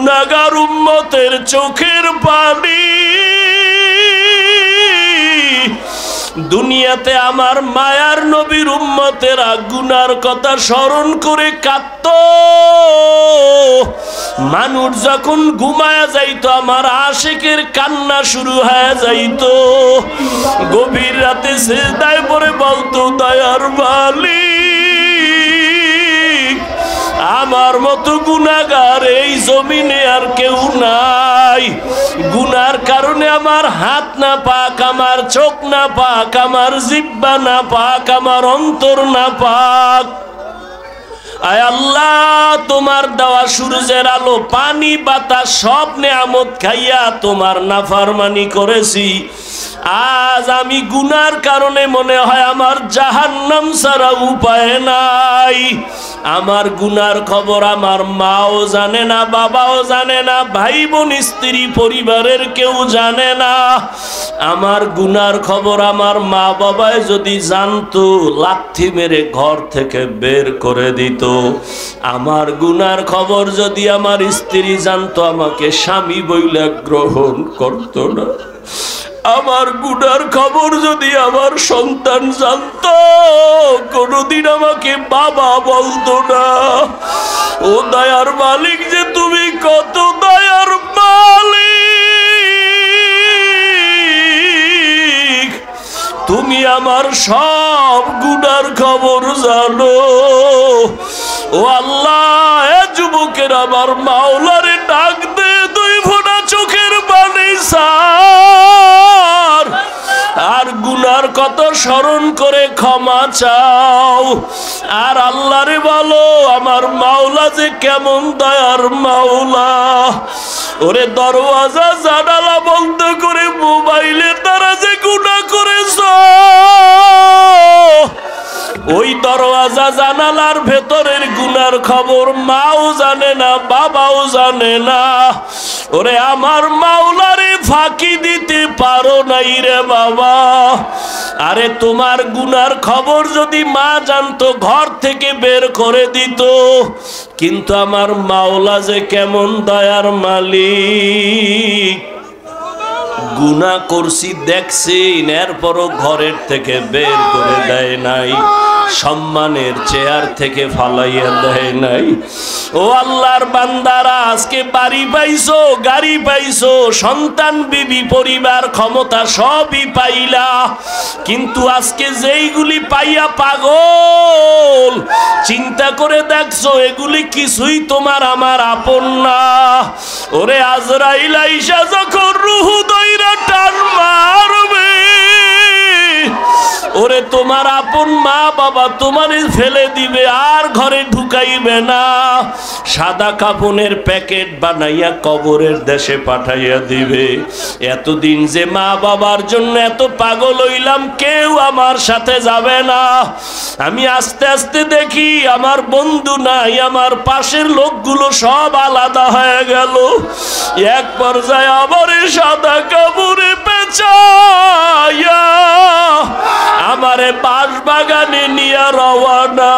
গুনাহগার উম্মতের চোখের পানি। দুনিয়াতে আমার মায়ার নবীর উম্মতেরা গুনার কথা স্মরণ করে কাঁদত। মানুষ যখন ঘুমায়া যাইতো আমার আশিকের কান্না শুরু হয়ে যাইতো। গভীর রাতে সিজদায় পড়ে বলতো, দয়ার মালিক, আমার মতো গুনাহগার এই জমিনে আর কেউ নাই। গুনার কারণে আমার হাত না পাক, আমার চোখ না পাক, আমার জিহ্বা না পাক, আমার অন্তর না পাক। আয় আল্লাহ, তোমার দেওয়া সূর্যের আলো, পানি, বাতাস সব নেয়ামত খাইয়া তোমার নাফরমানি করেছি। আজ আমি গুনার কারণে মনে হয় আমার জাহান্নাম ছাড়া উপায় নাই। আমার গুনার খবর আমার মাও জানে না, বাবাও জানে না, ভাই বোন, স্ত্রী, পরিবারের কেউ জানে না। আমার গুনার খবর আমার মা বাবায় যদি জানতো, লাথি মেরে ঘর থেকে বের করে দিত। আমার গুনার খবর যদি আমার স্ত্রী জানতো, আমাকে স্বামী বইলা গ্রহণ করত না। আমার গুনার খবর যদি আমার সন্তান জানতো, কোনদিন আমাকে বাবা বলতো না। ও দয়ার মালিক, যে তুমি কত দয়ার মালিক, তুমি আমার সব গুনার খবর জানো। ও আল্লাহ, এ যুবকের আমার মাওলারে ডাক দে, দুই ফোঁটা চোখের পানি ছাড়, আর গুনার কত স্মরণ করে ক্ষমা চাও। আর আল্লাহরে বলো, আমার মাওলা যে কেমন দয়ার মাওলা। ওরে দরওয়াজা জানালা বন্ধ করে মোবাইলের দ্বারা যে গুনাহ করেছ, ওই দরওয়াজা জানালার ভেতরের গুনার খবর মাও জানে না, বাবাও জানে না। ওরে আমার মাওলারে ফাঁকি দিতে পারো নাই রে বাবা। আরে তোমার গুনার খবর যদি মা জানতো, ঘর থেকে বের করে দিত। কিন্তু আমার মাওলা যে কেমন দয়ার মালিক, গুনাহ করছি দেখছি, এরপরও ঘরের থেকে বের করে দেয় নাই, সম্মানের চেয়ার থেকে ফালাইয়া দেয় নাই। ও আল্লাহর বান্দারা, আজকে বাড়ি পাইছো, গাড়ি পাইছো, সন্তান, বিবি, পরিবার, ক্ষমতা সবই পাইলা, কিন্তু আজকে যেইগুলি পাইয়া পাগল, চিন্তা করে দেখছো এগুলি কিছুই তোমার আমার আপন না। ওরে আজরাইল আইসা যখন রুহু দইরা টান মারবে, ওরে তোমার আপন মা বাবা তোমারে ফেলে দিবে, আর ঘরে ঢুকাইবে না। সাদা কাপনের প্যাকেট বানাইয়া কবরের দেশে পাঠাইয়া দিবে। এতদিন যে মা বাবার জন্য এত পাগল হইলাম, কেউ আমার সাথে যাবে না। আমি আস্তে আস্তে দেখি আমার বন্ধু নাই, আমার পাশের লোকগুলো সব আলাদা হয়ে গেল। এক পর্যায়ে আবার সাদা কাপড়ে পেঁচাইয়া আমারে বাঁশবাগানে নিয়ে রওয়ানা।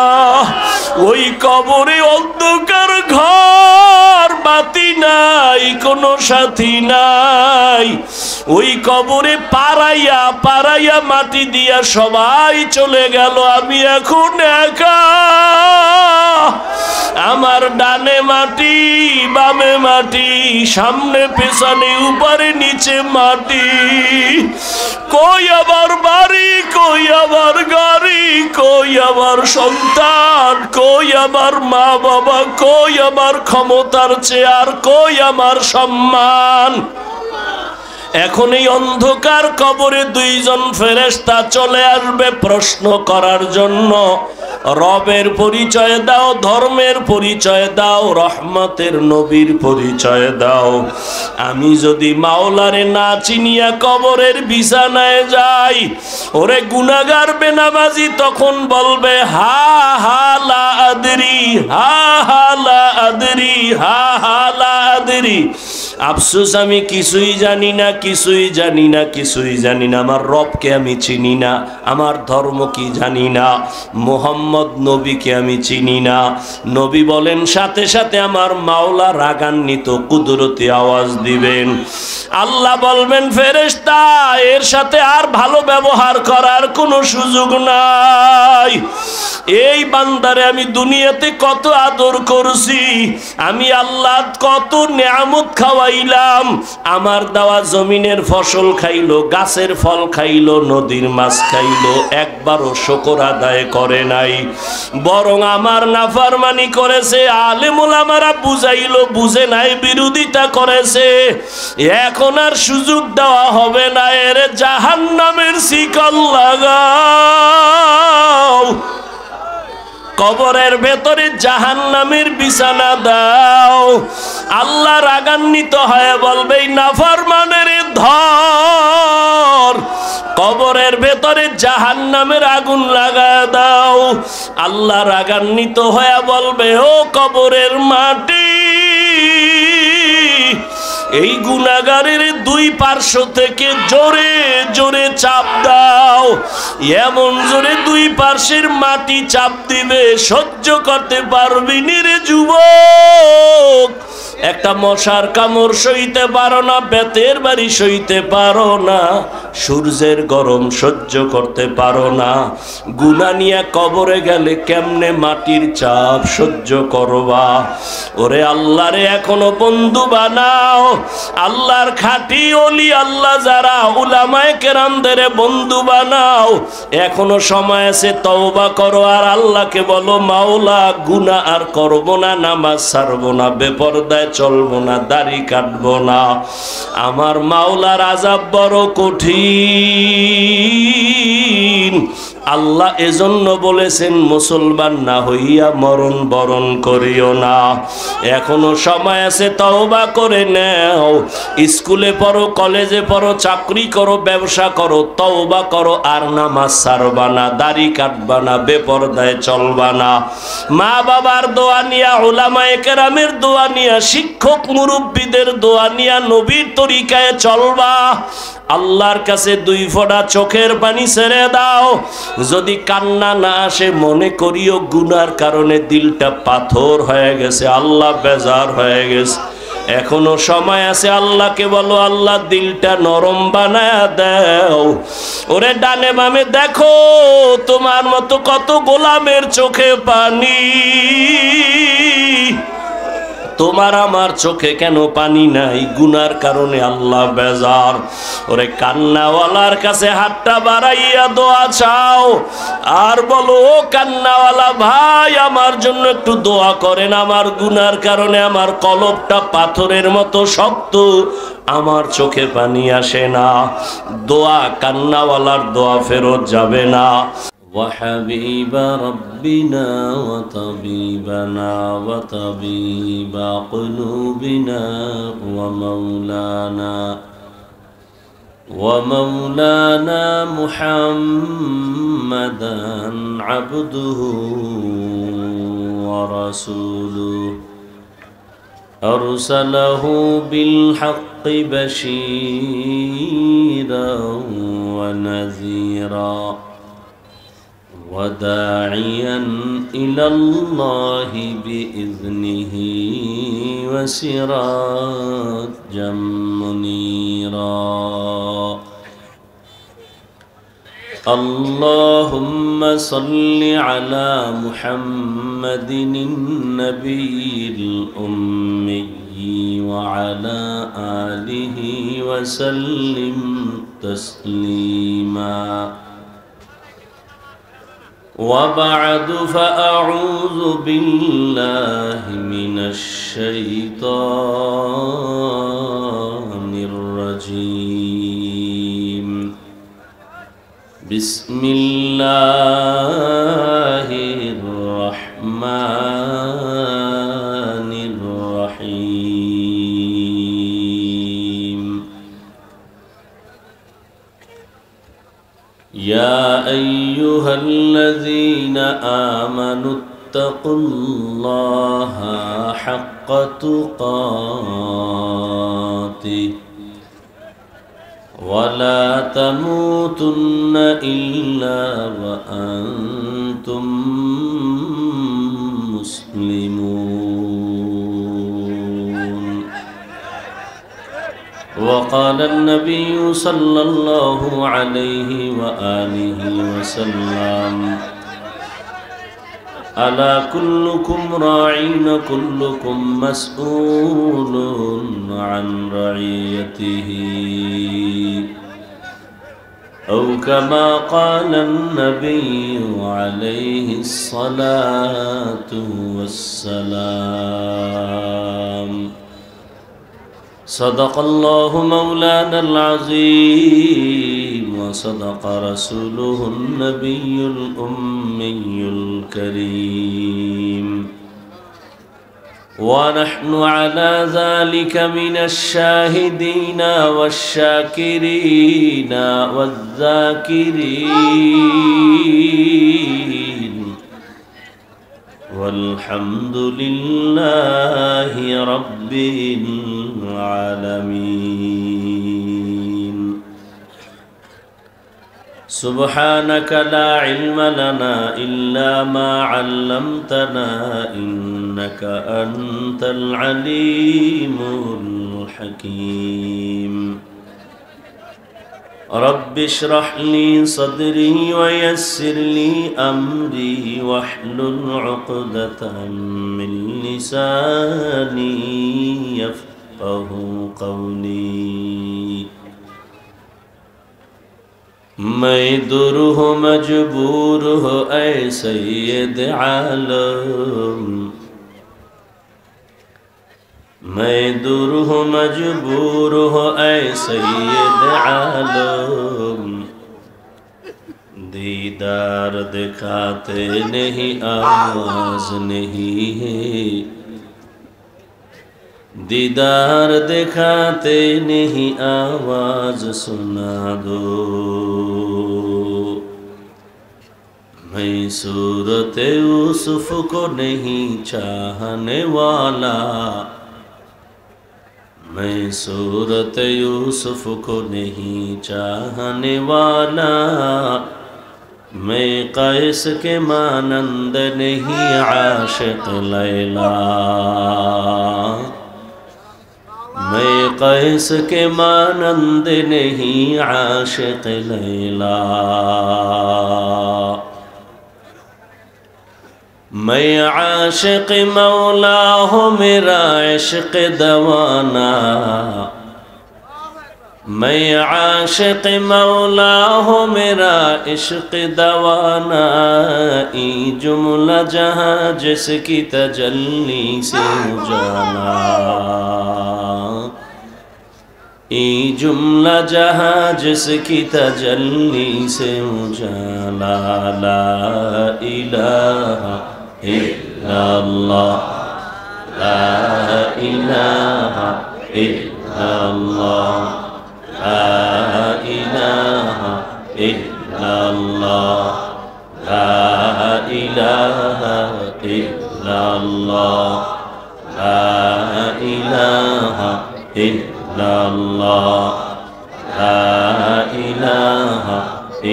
ওই কবরে অন্ধকার ঘর, বাতি নাই, কোনো সাথী নাই। ওই কবরে পাড়াইয়া পাড়াইয়া মাটি দিয়া সবাই চলে গেল, আমি এখন একা। আমার ডানে মাটি, বামে মাটি, সামনে পেছনে, উপরে নিচে মাটি। কই আমার বাড়ি, কই আমার গাড়ি, কই আমার সন্তান, কই আমার মা বাবা, কই আমার ক্ষমতার চেয়ার, কই আমার সম্মান। এখন এই অন্ধকার কবরে দুইজন ফেরেশতা চলে আসবে প্রশ্ন করার জন্য। রবের পরিচয় দাও, ধর্মের পরিচয় দাও, রহমতের নবীর পরিচয় দাও। আমি যদি মাওলারে না চিনিয়া কবরের বিছানায় যাই, ওরে গুনাহগার বেনামাজি তখন বলবে, হা হা লা আদরি, হা হা লা আদরি, হা হা লা আদরি। আফসোস আমি কিছুই জানি না, কিছুই জানি না, কিছুই জানি না। আমার রবকে আমি চিনি না, আমার ধর্ম কি জানি না, মুহাম্মদ নবীকে আমি চিনি না। নবী বলেন সাথে সাথে আমার মাওলা রাগান্বিত কুদরতি আওয়াজ দিবেন। আল্লাহ বলবেন ফেরেশতা এর সাথে আর ভালো ব্যবহার করার কোনো সুযোগ নাই। এই বান্দারে আমি দুনিয়াতে কত আদর করছি, আমি আল্লাহ কত নিয়ামত খাওয়াইলাম, আমার দেওয়া জমিনের ফসল খাইলো, গাছের ফল খাইলো, নদীর মাছ খাইলো, একবারও শুকর আদায় করে নাই, বরং আমার নাফরমানি করেছে। আলেম ওলামারা বুঝাইলো, বুঝে নাই, বিরোধিতা করেছে। এখন আর সুযোগ দেওয়া হবে না, এর জাহান্নামের শিকল লাগাও, কবরের ভেতরে জাহান্নামের বিছানা দাও। আল্লাহ রাগান্বিত হয়ে বলবে নাফরমানের ধর, কবরের ভেতরে জাহান্নামের আগুন লাগা দাও। আল্লাহ রাগান্বিত হয়ে বলবে ও কবরের মাটি, এই গুনাহগারের দুই পার্শ্ব থেকে জোরে জোরে চাপ দাও। এমন জোরে দুই পার্শ্বের মাটি চাপ দিবে, সহ্য করতে পারবি নি রে যুবক। একটা মশার কামড় সইতে পারো না, বেতের বাড়ি সইতে পারো না, সূর্যের গরম সহ্য করতে পারো না, গুনাহ নিয়ে কবরে গেলে কেমনে মাটির চাপ সহ্য করবা? ওরে আল্লাহরে এখনো বন্ধু বানাও, আল্লাহর খাঁটি ওলি আল্লাহ যারা উলামায়ে কেরামদের বন্ধু বানাও। এখনো সময় আছে, তওবা করো আর আল্লাহকে বলো মাওলা গুনাহ আর করব না, নামাজ ছাড়বো না, বেপরদায় চলবো না, দাড়ি কাটবো না। আমার মাওলার আযাব বড় কঠিন। আল্লাহ এজন্য বলেছেন মুসলমান না হইয়া মরণ বরণ করিও না। এখনো সময় আছে, তওবা করে নাও। স্কুলে পড়ো, কলেজে পড়ো, চাকরি করো, ব্যবসা করো, তওবা করো আর নামাজ ছাড়বা না, দাড়ি কাটবা না, বেপরদায় চলবা না। মা বাবার দোয়া নিয়া, উলামায়ে কেরামের দোয়া নিয়া, শিক্ষক মুরব্বীদের দোয়া নিয়া নবীর তরিকায় চলবা। আল্লাহর কাছে দুই ফোঁটা চোখের পানি ছেড়ে দাও। যদি কান্না না আসে মনে করিও গুনার কারণে দিলটা পাথর হয়ে গেছে, আল্লাহ বেজার হয়ে গেছে। এখনো সময় আছে, আল্লাহকে বলো আল্লাহ দিলটা নরম বানায়া দাও। ওরে ডানে বামে দেখো তোমার মতো কত গোলামের চোখে পানি, তোমার আমার চোখে কেন পানি নাই? গুনার কারণে আল্লাহ বেজার। ওরে কান্নাওয়ালার কাছে হাতটা বাড়াইয়া দোয়া চাও আর বলো ও কান্নাওয়ালা ভাই আমার জন্য একটু দোয়া করেন, আমার গুনার কারণে আমার কলবটা পাথরের মতো শক্ত, আমার চোখে পানি আসে না। দোয়া কান্নাওয়ালার দোয়া ফেরত যাবে না। وحبيب ربنا وطبيبنا وطبيب قلوبنا ومولانا محمدا عبده ورسوله أرسله بالحق بشيرا ونذيرا وداعيا إلى الله بإذنه وسراجا منيرا اللهم صل على محمد النبي الأمي وعلى آله وسلم تسليما وبعد فأعوذ بالله من الشيطان الرجيم بسم الله الرحمن الرحيم يا أيها الذين آمنوا اتقوا الله حق تقاته ولا تموتن إلا وأنتم مسلمون. وقال النبي صلى الله عليه وآله وسلم ألا كلكم راعين كلكم مسؤول عن رعيته أو كما قال النبي عليه الصلاة والسلام. صدق الله مولانا العظيم وصدق رسوله النبي الأمي الكريم ونحن على ذلك من الشاهدين والشاكرين والذاكرين والحمد لله رب العالمين. سبحانك لا علم لنا إلا ما علمتنا إنك أنت العليم الحكيم. رب اشرح لي صدري ويسر لي أمري واحلل عقدة من لساني يفقه قولي. मैं दूर हो मजबूर हो ऐ सैयद आलम, मैं दूर हो मजबूर हो ऐ सैयद आलम, दीदार दिखाते नहीं आवाज नहीं है, दीदार दिखाते नहीं आवाज सुना दो। मैं सूरत यूसुफ को नहीं चाहने वाला, मैं सूरत यूसुफ को नहीं चाहने वाला, मैं कैस के मानंद नहीं आशिक लैला, मैं कैस के मानंद नहीं आशिक लैला, मैं आशिक मौला हूँ मेरा इश्क दवाना, मैं आशिक मौला हूँ मेरा इश्क दवाना, ई जुमला जहाँ जिसकी तजल्ली से उजाला, ई जुमला जहाँ जिसकी तजल्ली से उजाला। ला इलाहा इल्लल्लाह, ला इलाहा इल्लल्लाह, ला इलाहा इल्लल्लाह, ला इलाहा इल्लल्लाह, ला इलाहा इल्लल्लाह, ला इलाहा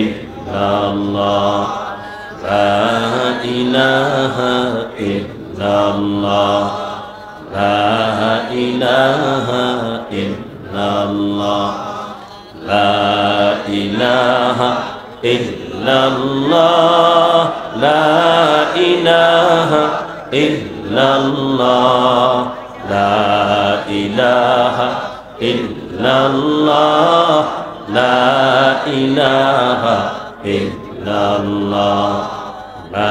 इल्लल्लाह, ला इलाहा इल्लल्लाह, ला इलाहा इल्लल्लाह, ला इलाहा इल्लल्लाह, ला इलाहा इल्लल्लाह, ला इलाहा इल्लल्लाह, ला इलाहा इल्लल्लाह, ला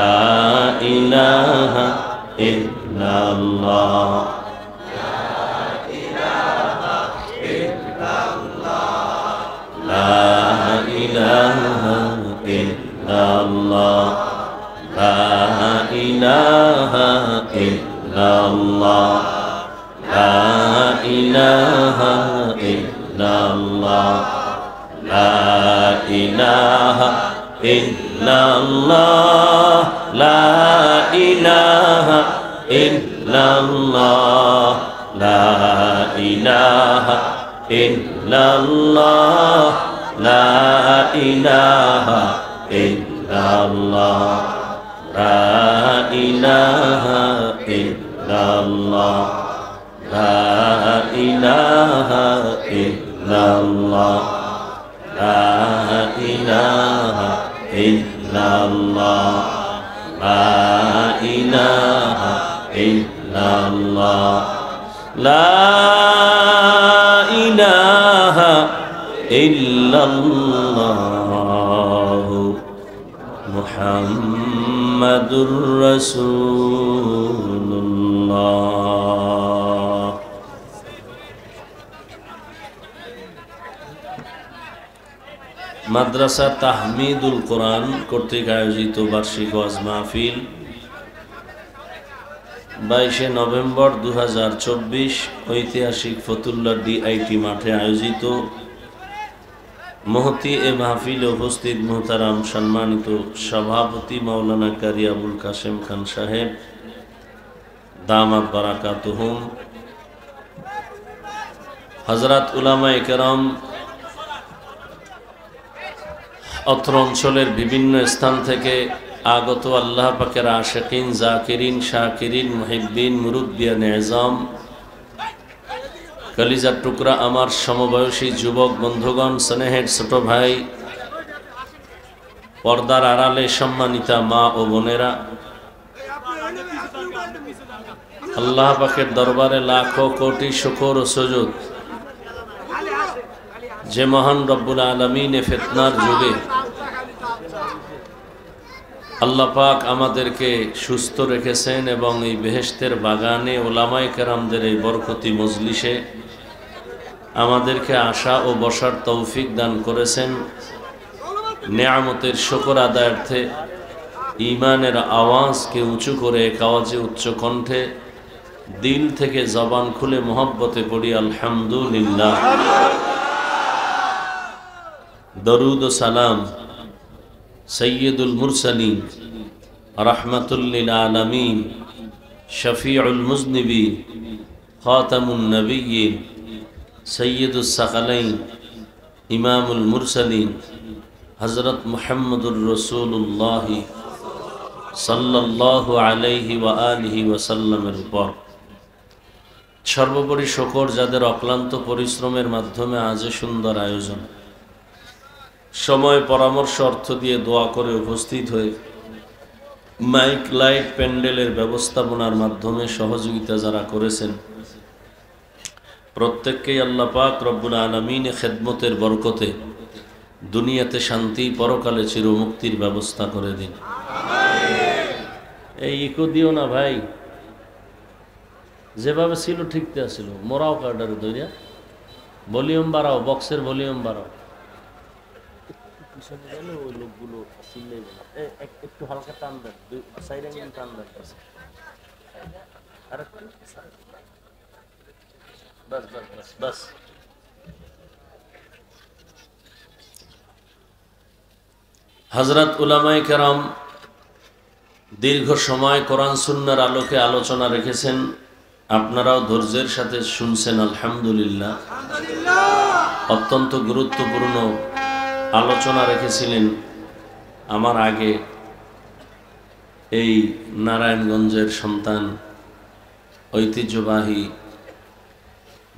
इलाहा इल्लल्लाह, ला इलाहा इल्लल्लाह, ला इलाहा इल्लल्लाह, ला इलाहा इल्लल्लाह, ला इलाहा इल्लल्लाह, ला इलाहा इल्लल्लाह, ला इलाहा ইল্লাল্লাহ লা ইলাহা ইল্লাল্লাহ লা ইলাহা ইল্লাল্লাহ লা ইলাহা ইল্লাল্লাহ লা ইলাহা ইল্লাল্লাহ লা ইলাহা ইল্লাল্লাহ লা ইলাহা ইল্লাল্লাহ মুহাম্মাদুর রাসূলুল্লাহ। মাদ্রাসা তাহমিদুল কোরআন কর্তৃক আয়োজিত বার্ষিক ওয়াজ মাহফিল 22শে নভেম্বর 2024 ঐতিহাসিক ফতুল্লাহ ডিআইটি মাঠে আয়োজিত মহতি এ মাহফিলে উপস্থিত মোহতারাম সম্মানিত সভাপতি মাওলানা কারি আবুল কাসেম খান সাহেব দামাত বারাকাতুহুম, হযরত উলামায়ে কেরাম, অত্র অঞ্চলের বিভিন্ন স্থান থেকে আগত আল্লাহ পাকের আশিকিন, জাকিরিন, শাকিরিন, মুহিব্বিন, মুরব্বিয়ান এজাম, কলিজার টুকরা আমার সমবয়সী যুবক বন্ধুগণ, স্নেহের ছোট ভাই, পর্দার আড়ালে সম্মানিতা মা ও বোনেরা, আল্লাহ পাকের দরবারে লাখো কোটি শুকর ও সুজুদ যে মহান রব্বুল আলামিন ফিতনার যুগে আল্লাহ পাক আমাদেরকে সুস্থ রেখেছেন এবং এই বেহেশতের বাগানে ওলামায়ে কেরামদের এই বরকতি মজলিসে আমাদেরকে আসা ও বসার তৌফিক দান করেছেন। নেয়ামতের শুকর আদায়ার্থে ঈমানের আওয়াজকে উঁচু করে এক আওয়াজে উচ্চ কণ্ঠে দিল থেকে জবান খুলে মোহব্বতে পড়ি আলহামদুলিল্লাহ। দরুদ ও সালাম সৈয়দুল মুরসালিন রাহমাতুল লিল আলামিন শফিউল মুজনিবিন খাতামুন নবিয়্যিন সৈয়দুস সাকালাইন ইমামুল মুরসালিন হযরত মুহাম্মদুর রাসূলুল্লাহ সাল্লাল্লাহু আলাইহি ওয়া আলিহি ওয়াসাল্লামের উপর সর্বোপরি শুকর যাদের অক্লান্ত পরিশ্রমের মাধ্যমে আজ সুন্দর আয়োজন, সময় পরামর্শ অর্থ দিয়ে দোয়া করে উপস্থিত হয়ে মাইক লাইট প্যান্ডেলের ব্যবস্থাপনার মাধ্যমে সহযোগিতা যারা করেছেন প্রত্যেককেই আল্লাহ পাক রব্বুল আলামিন খেদমতের বরকতে দুনিয়াতে শান্তি, পরকালে চিরমুক্তির ব্যবস্থা করে দিন। এই ইকো দিও না ভাই, যেভাবে ছিল ঠিকতে আসছিল, মোরাও কার্ডারে দইরা ভলিউম বাড়াও, বক্সের ভলিউম বাড়াও। ওই লোকগুলো একটু হালকা টান দেন, সাইড অ্যাঙ্গেল টান দেন, আর একটু বাস বাস বাস বাস। হযরত উলামায়ে কেরাম দীর্ঘ সময় কোরআন সুন্নাহর আলোকে আলোচনা রেখেছেন, আপনারাও ধৈর্যের সাথে শুনছেন আলহামদুলিল্লাহ। অত্যন্ত গুরুত্বপূর্ণ আলোচনা রেখেছিলেন আমার আগে এই নারায়ণগঞ্জের সন্তান, ঐতিহ্যবাহী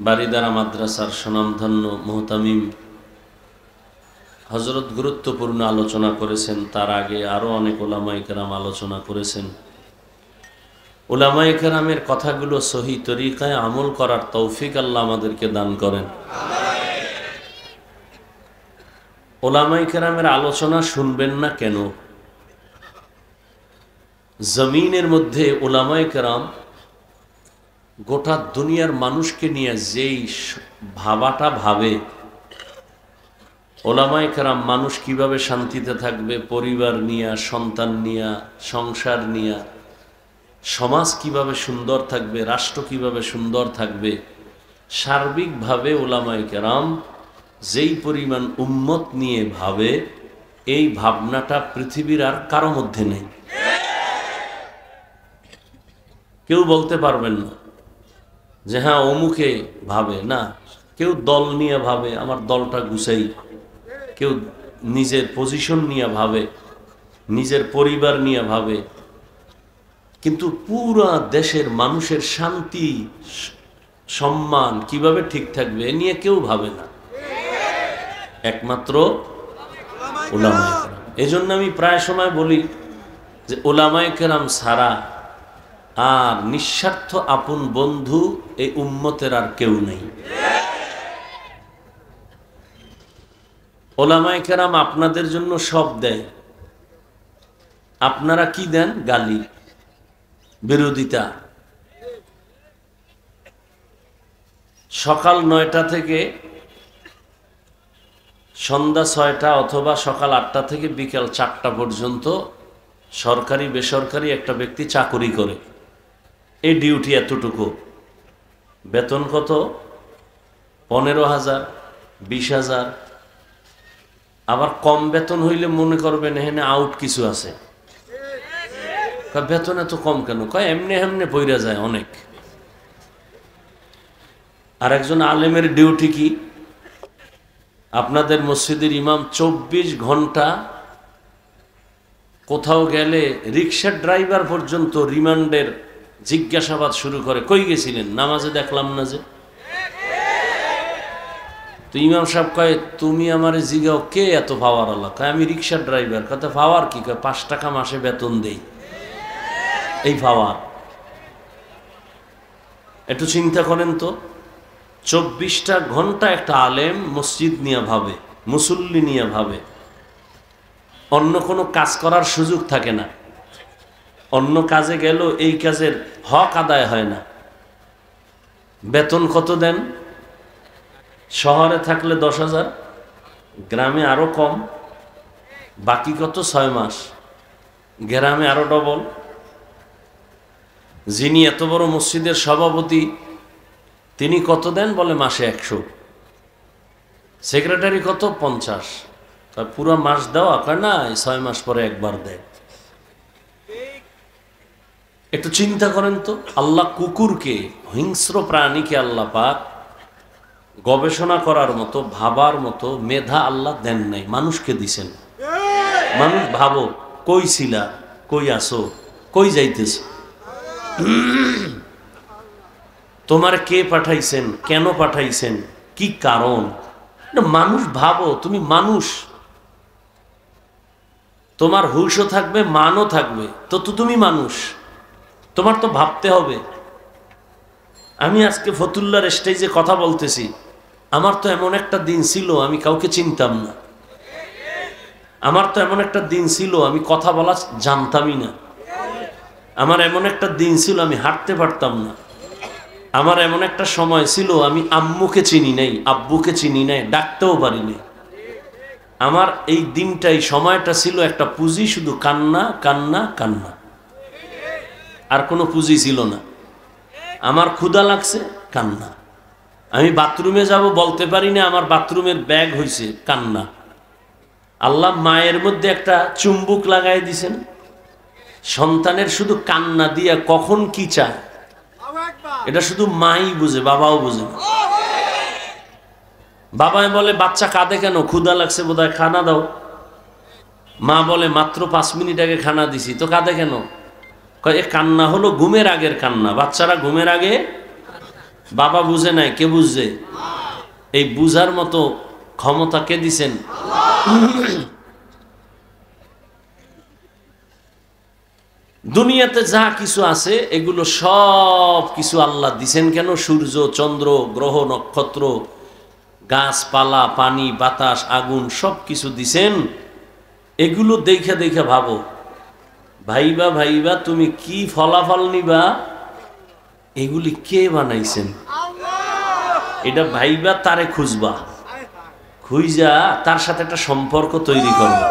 বারিদারা মাদ্রাসার স্বনামধন্য মুহতামিম হযরত গুরুত্বপূর্ণ আলোচনা করেছেন। তার আগে আরও অনেক উলামায়ে কেরাম আলোচনা করেছেন। উলামায়ে কেরামের কথাগুলো সহি তরিকায় আমল করার তৌফিক আল্লাহ আমাদেরকে দান করেন। উলামায়ে কেরামের আলোচনা শুনবেন না কেন? জমিনের মধ্যে উলামায়ে কেরাম গোটা দুনিয়ার মানুষকে নিয়ে যেই ভাবাটা ভাবে, উলামায়ে কেরাম মানুষ কিভাবে শান্তিতে থাকবে, পরিবার নিয়ে, সন্তান নিয়ে, সংসার নিয়ে, সমাজ কিভাবে সুন্দর থাকবে, রাষ্ট্র কিভাবে সুন্দর থাকবে, সার্বিকভাবে উলামায়ে কেরাম যেই পরিমাণ উম্মত নিয়ে ভাবে, এই ভাবনাটা পৃথিবীর আর কারো মধ্যে নেই। কেউ বলতে পারবেন না যে হ্যাঁ অমুকে ভাবে, না, কেউ দল নিয়ে ভাবে আমার দলটা গুছাই, কেউ নিজের পজিশন নিয়ে ভাবে, নিজের পরিবার নিয়ে ভাবে, কিন্তু পুরা দেশের মানুষের শান্তি সম্মান কিভাবে ঠিক থাকবে এ নিয়ে কেউ ভাবে না, একমাত্র উলামায়ে কেরাম। এজন্য আমি প্রায় সময় বলি যে উলামায়ে কেরাম ছাড়া আর নিঃস্বার্থ আপন বন্ধু এই উম্মতের আর কেউ নেই। উলামায়ে কেরাম আপনাদের জন্য সব দেয়, আপনারা কি দেন? গালি, বিরোধিতা। সকাল 9টা থেকে সন্ধ্যা 6টা অথবা সকাল 8টা থেকে বিকাল 4টা পর্যন্ত সরকারি বেসরকারি একটা ব্যক্তি চাকরি করে, এই ডিউটি এতটুকু, বেতন কত? 15,000, 20,000। আবার কম বেতন হইলে মনে করবেন এখানে আউট কিছু আছে। বেতন এত কম কেন? কয় এমনি এমনি পইরা যায় অনেক। আর একজন আলেমের ডিউটি কি? আপনাদের মসজিদের ইমাম 24 ঘন্টা কোথাও গেলে রিক্সার ড্রাইভার পর্যন্ত রিমান্ডের জিজ্ঞাসাবাদ শুরু করে, কই গেছিলেন? নামাজে দেখলাম না যে। তো ইমাম সাহেব কয় তুমি আমার জিগাও কে এত পাওয়ার আল্লাহ? কয় আমি রিক্সার ড্রাইভার। কত পাওয়ার কি? কয় 5 টাকা মাসে বেতন দেই। এই পাওয়ার একটু চিন্তা করেন তো, 24টা ঘন্টা একটা আলেম মসজিদ নিয়ে ভাবে, মুসল্লি নিয়ে ভাবে, অন্য কোনো কাজ করার সুযোগ থাকে না, অন্য কাজে গেল এই কাজের হক আদায় হয় না। বেতন কত দেন? শহরে থাকলে 10,000, গ্রামে আরো কম, বাকি কত? 6 মাস, গ্রামে আরো ডবল। যিনি এত বড় মসজিদের সভাপতি তিনি কত দেন? বলে মাসে 100। সেক্রেটারি কত? 50। পুরো মাস দেওয়া? কয় না, 6 মাস পরে একবার দেয়। একটু চিন্তা করেন তো, আল্লাহ কুকুরকে, হিংস্র প্রাণীকে আল্লাহ পাক গবেষণা করার মতো, ভাবার মতো মেধা আল্লাহ দেন নাই, মানুষকে দিছেন। মানুষ ভাবো, কই ছিলা, কই আসো, কই যাইতেছ, তোমার কে পাঠাইছেন, কেন পাঠাইছেন, কি কারণ? মানুষ ভাবো, তুমি মানুষ, তোমার হুশও থাকবে, মানও থাকবে, তো তুমি মানুষ, তোমার তো ভাবতে হবে। আমি আজকে ফতুল্লার স্টেজে কথা বলতেছি, আমার তো এমন একটা দিন ছিল আমি কাউকে চিনতাম না, আমার তো এমন একটা দিন ছিল আমি কথা বলা জানতামই না, আমার এমন একটা দিন ছিল আমি হাঁটতে পারতাম না, আমার এমন একটা সময় ছিল আমি আম্মুকে চিনি নাই, আব্বুকে চিনি নাই, ডাকতেও পারি নাই। আমার এই দিনটা, এই সময়টা ছিল একটা পুঁজি, শুধু কান্না কান্না কান্না, আর কোনো পুঁজি ছিল না। আমার ক্ষুধা লাগছে, কান্না। আমি বাথরুমে যাব বলতে পারি না, আমার বাথরুমের ব্যাগ হয়েছে, কান্না। আল্লাহ মায়ের মধ্যে একটা চুম্বুক লাগাই দিছেন, সন্তানের শুধু কান্না দিয়া কখন কি চায় এটা শুধু মাই বুঝে, বাবাও বুঝে না। বাবাই বলে বাচ্চা কাঁদে কেন? ক্ষুধা লাগছে বোধহয়, খানা দাও। মা বলে মাত্র 5 মিনিট আগে খানা দিছি, তো কাঁদে কেন? কয় এ কান্না হলো ঘুমের আগের কান্না, বাচ্চারা ঘুমের আগে। বাবা বুঝে নাই, কে বুঝছে? এই বুঝার মতো ক্ষমতা কে দিছেন? দুনিয়াতে যা কিছু আছে এগুলো সব কিছু আল্লাহ দিছেন কেন? সূর্য, চন্দ্র, গ্রহ, নক্ষত্র, গাছপালা, পানি, বাতাস, আগুন, সব কিছু দিছেন। এগুলো দেখে দেখে ভাবো, ভাইবা ভাইবা তুমি কি ফলাফল নিবা, এগুলি কে বানাইছেন এটা ভাইবা, তারে খুঁজবা, খুঁজা তার সাথে একটা সম্পর্ক তৈরি করবা।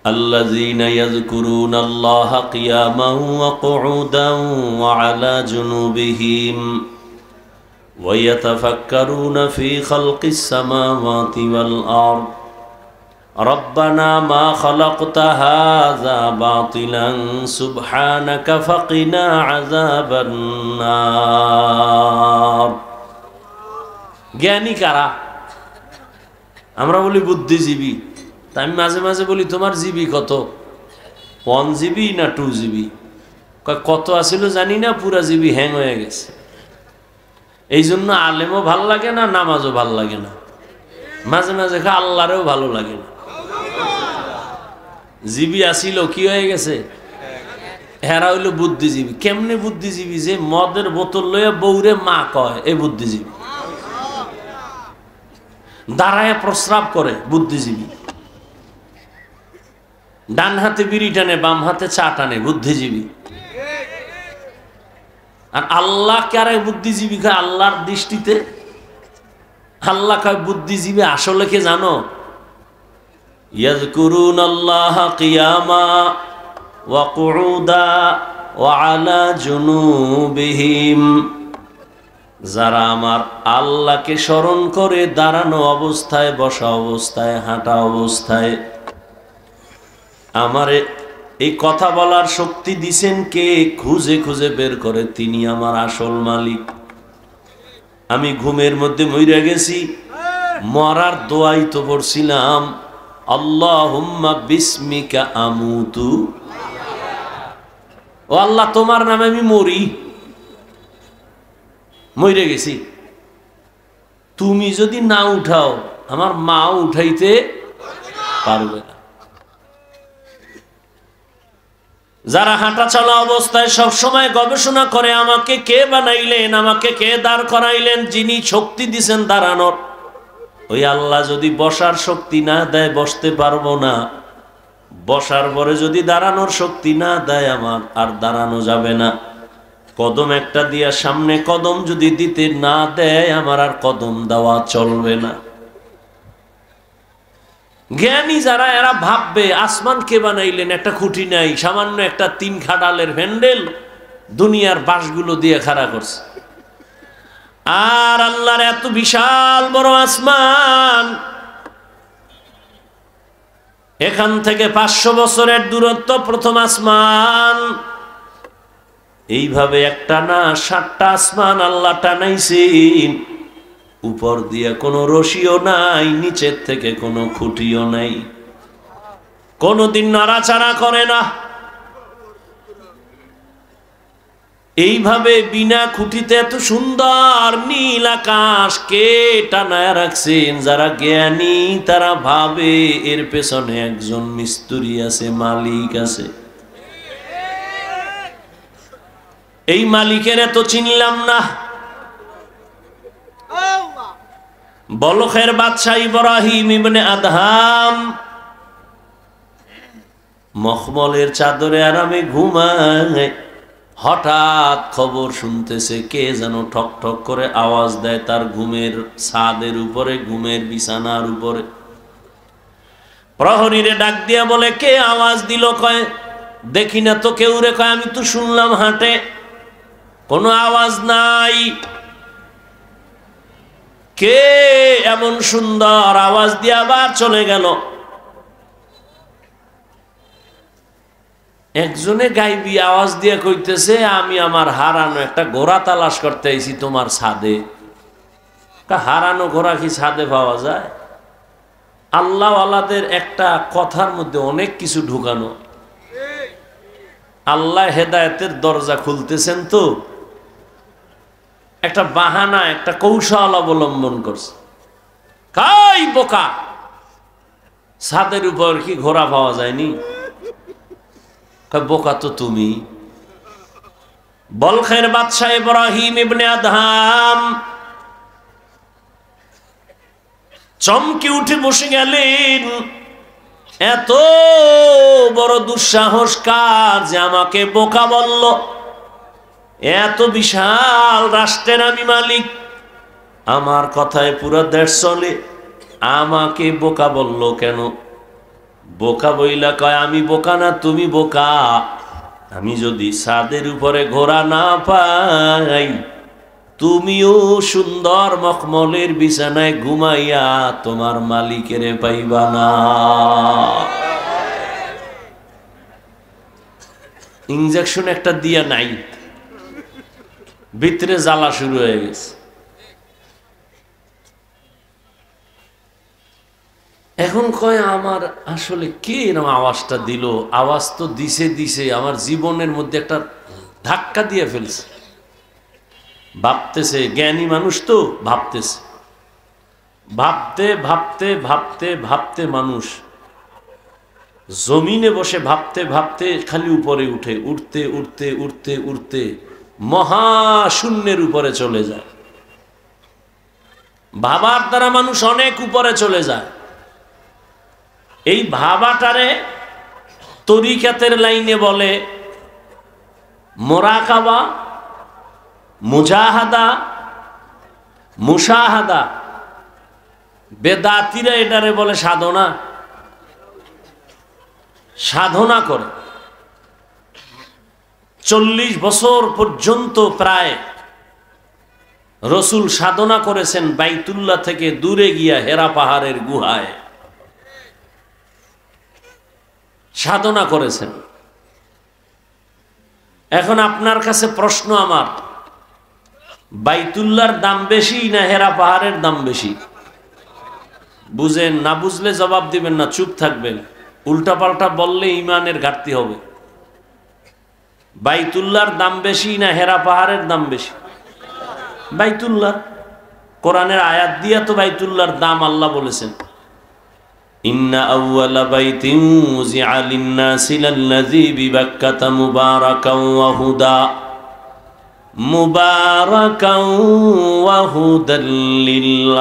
আল্লাযীনা ইয়াযকুরুনাল্লাহা কিয়ামান ওয়া কুউদান ওয়া আলা জুনুবিহিম ওয়া ইয়াতাফাক্কারুনা ফী খালকিস সামাওয়াতি ওয়াল আরদ রব্বানা মা খালাকতা হাযা বাতিলান সুবহানাকা ফাকিনা আযাবান নার। জ্ঞানী কারা? আমরা বলি বুদ্ধিজীবী। তা আমি মাঝে মাঝে বলি তোমার জিবি কত, 1 জিবি না 2 জিবি? কত আসিল জানি না, পুরা জিবি হ্যাং হয়ে গেছে। এই জন্য আলেমও ভাল লাগে না, নামাজও ভাল লাগে না, মাঝে মাঝে আল্লাহরেও ভালো লাগে না। জিবি আসিল কি হয়ে গেছে? হেরা হইল বুদ্ধিজীবী। কেমনে বুদ্ধিজীবী? যে মদের বোতল লইয়া বউরে মা কয়, এই বুদ্ধিজীবী। দাঁড়ায় প্রস্রাব করে, বুদ্ধিজীবী। ডান হাতে বিড়ি টানে, বাম হাতে চা টানে, বুদ্ধিজীবী। আর আল্লাহ কারে বুদ্ধিজীবী কয়? আল্লাহর দৃষ্টিতে আল্লাহ কয় বুদ্ধিজীবী আসলে কে জানো? ইয়াযকুরুনাল্লাহা কিয়ামা ওয়া কুউদা ওয়া আলা জুনুবিহিম। যারা আমার আল্লাহকে স্মরণ করে দাঁড়ানো অবস্থায়, বসা অবস্থায়, হাঁটা অবস্থায়। আমারে এই কথা বলার শক্তি দিছেন কে? খুঁজে খুঁজে বের করে, তিনি আমার আসল মালিক। আমি ঘুমের মধ্যে মইরা গেছি, মরার দোয়াই তো পড়ছিলাম, আল্লাহুম্মা বিসমিকা আমুতু। ও আল্লাহ, তোমার নামে আমি মরি, মরে গেছি। তুমি যদি না উঠাও, আমার মাও উঠাইতে পারবে না। যারা হাঁটা চলা অবস্থায় সবসময় গবেষণা করে, আমাকে কে বানাইলেন, আমাকে কে দাঁড় করাইলেন, যিনি শক্তি দিছেন দাঁড়ানোর, ওই আল্লাহ যদি বসার শক্তি না দেয়, বসতে পারবো না। বসার পরে যদি দাঁড়ানোর শক্তি না দেয়, আমার আর দাঁড়ানো যাবে না। কদম একটা দিয়া সামনে কদম যদি দিতে না দেয়, আমার আর কদম দেওয়া চলবে না। জ্ঞানী যারা, এরা ভাববে আসমান কে বানাইলেন, একটা খুঁটি নাই, সামান্য একটা 3 খাডালের হ্যান্ডেল দুনিয়ার বাঁশগুলো দিয়ে খাড়া করছে। আর আল্লাহর এত বিশাল বড় আসমান, এখান থেকে 500 বছরের দূরত্ব প্রথম আসমান। এইভাবে একটা না 7টা আসমান আল্লাহ টানাইছেন। উপর দিয়ে কোনো রশিও নাই, নিচের থেকে কোনো খুঁটিও নাই, কোনোদিন নাড়াচাড়া করে না। এইভাবে বিনা খুঁটিতে এত সুন্দর নীল আকাশ কে টানায় রাখছেন? যারা জ্ঞানী তারা ভাবে এর পেছনে একজন মিস্ত্রি আছে, মালিক আছে। এই মালিকের এত চিনলাম না। বলখের বাদশাহ ইব্রাহিম ইবনে আদহাম মখমলের চাদরে আরামে ঘুমায়। হঠাৎ খবর শুনতেছে, কে যেন ঠক ঠক করে আওয়াজ দেয় তার ঘুমের ছাদের উপরে, ঘুমের বিছানার উপরে। প্রহরীরে ডাক দিয়া বলে, কে আওয়াজ দিল? কয় দেখি না তো কেউ রে। কয় আমি তো শুনলাম হাঁটে, কোনো আওয়াজ নাই। কে এমন সুন্দর আওয়াজ দিয়ে আবার চলে গেল? একজনে গাইবি আওয়াজ দিয়ে কইতেছে, আমি আমার হারানো একটা ঘোড়া তালাশ করতে আইছি তোমার ছাদে। হারানো ঘোড়া কি ছাদে পাওয়া যায়? আল্লাহ আল্লাহদের একটা কথার মধ্যে অনেক কিছু ঢুকানো। আল্লাহ হেদায়েতের দরজা খুলতেছেন, তো একটা বাহানা, একটা কৌশল অবলম্বন করছে। কাই বোকা, ছাদের উপর কি ঘোড়া পাওয়া যায়নি? বোকা তো তুমি। বলখের বাদশাহ ইব্রাহিম ইবনে আদহাম চমকে উঠে বসে গেলেন। এত বড় দুঃসাহস কার যে আমাকে বোকা বলল? এত বিশাল রাষ্ট্রের আমি মালিক, আমার কথায় পুরো দেশ চলে, আমাকে বোকা বলল কেন? বোকা বইলা কয়, আমি বোকা না, তুমি বোকা। আমি যদি ছাদের উপরে ঘোড়া না পাই, তুমিও সুন্দর মখমলের বিছানায় ঘুমাইয়া তোমার মালিকের পাইবা না। ইনজেকশন একটা দিয়া নাই, ভিতরে জ্বালা শুরু হয়ে গেছে। এখন কয় আমার আসলে কে এরকম আওয়াজটা দিল, আওয়াজ তো দিছে আমার জীবনের মধ্যে একটা ধাক্কা দিয়ে ফেলছে। ভাবতেছে, জ্ঞানী মানুষ তো ভাবতেছে, ভাবতে ভাবতে ভাবতে ভাবতে মানুষ জমিনে বসে ভাবতে ভাবতে খালি উপরে উঠে, উঠতে উঠতে উঠতে উঠতে মহাশূন্যের উপরে চলে যায়। ভাবার দ্বারা মানুষ অনেক উপরে চলে যায়। এই ভাবাটারে তরিকাতের লাইনে বলে মোরাকাবা, মুজাহাদা, মুশাহাদা। বেদাতিরা এটারে বলে সাধনা। সাধনা করে 40 বছর পর্যন্ত প্রায় রসুল সাধনা করেছেন বাইতুল্লাহ থেকে দূরে গিয়া হেরা পাহাড়ের গুহায় সাধনা করেছেন। এখন আপনার কাছে প্রশ্ন আমার, বাইতুল্লাহর দাম বেশি না হেরা পাহাড়ের দাম বেশি? বুঝেন না, বুঝলে জবাব দিবেন না, চুপ থাকবেন। উল্টাপাল্টা বললে ইমানের ঘাটতি হবে। বাইতুল্লাহর দাম বেশি না হেরা পাহাড়ের দাম বেশি? বাইতুল্লাহ। কোরআনের আয়াত দিয়া তো বাইতুল্লাহর দাম আল্লাহ বলেছেন, ইন্না আউওয়ালা বাইতিন উযিআ লিন-নাসি লাল্লাযী বিবাক্কাতা মুবারাকান ওয়া হুদা মুবারাকান ওয়া হুদাল লিল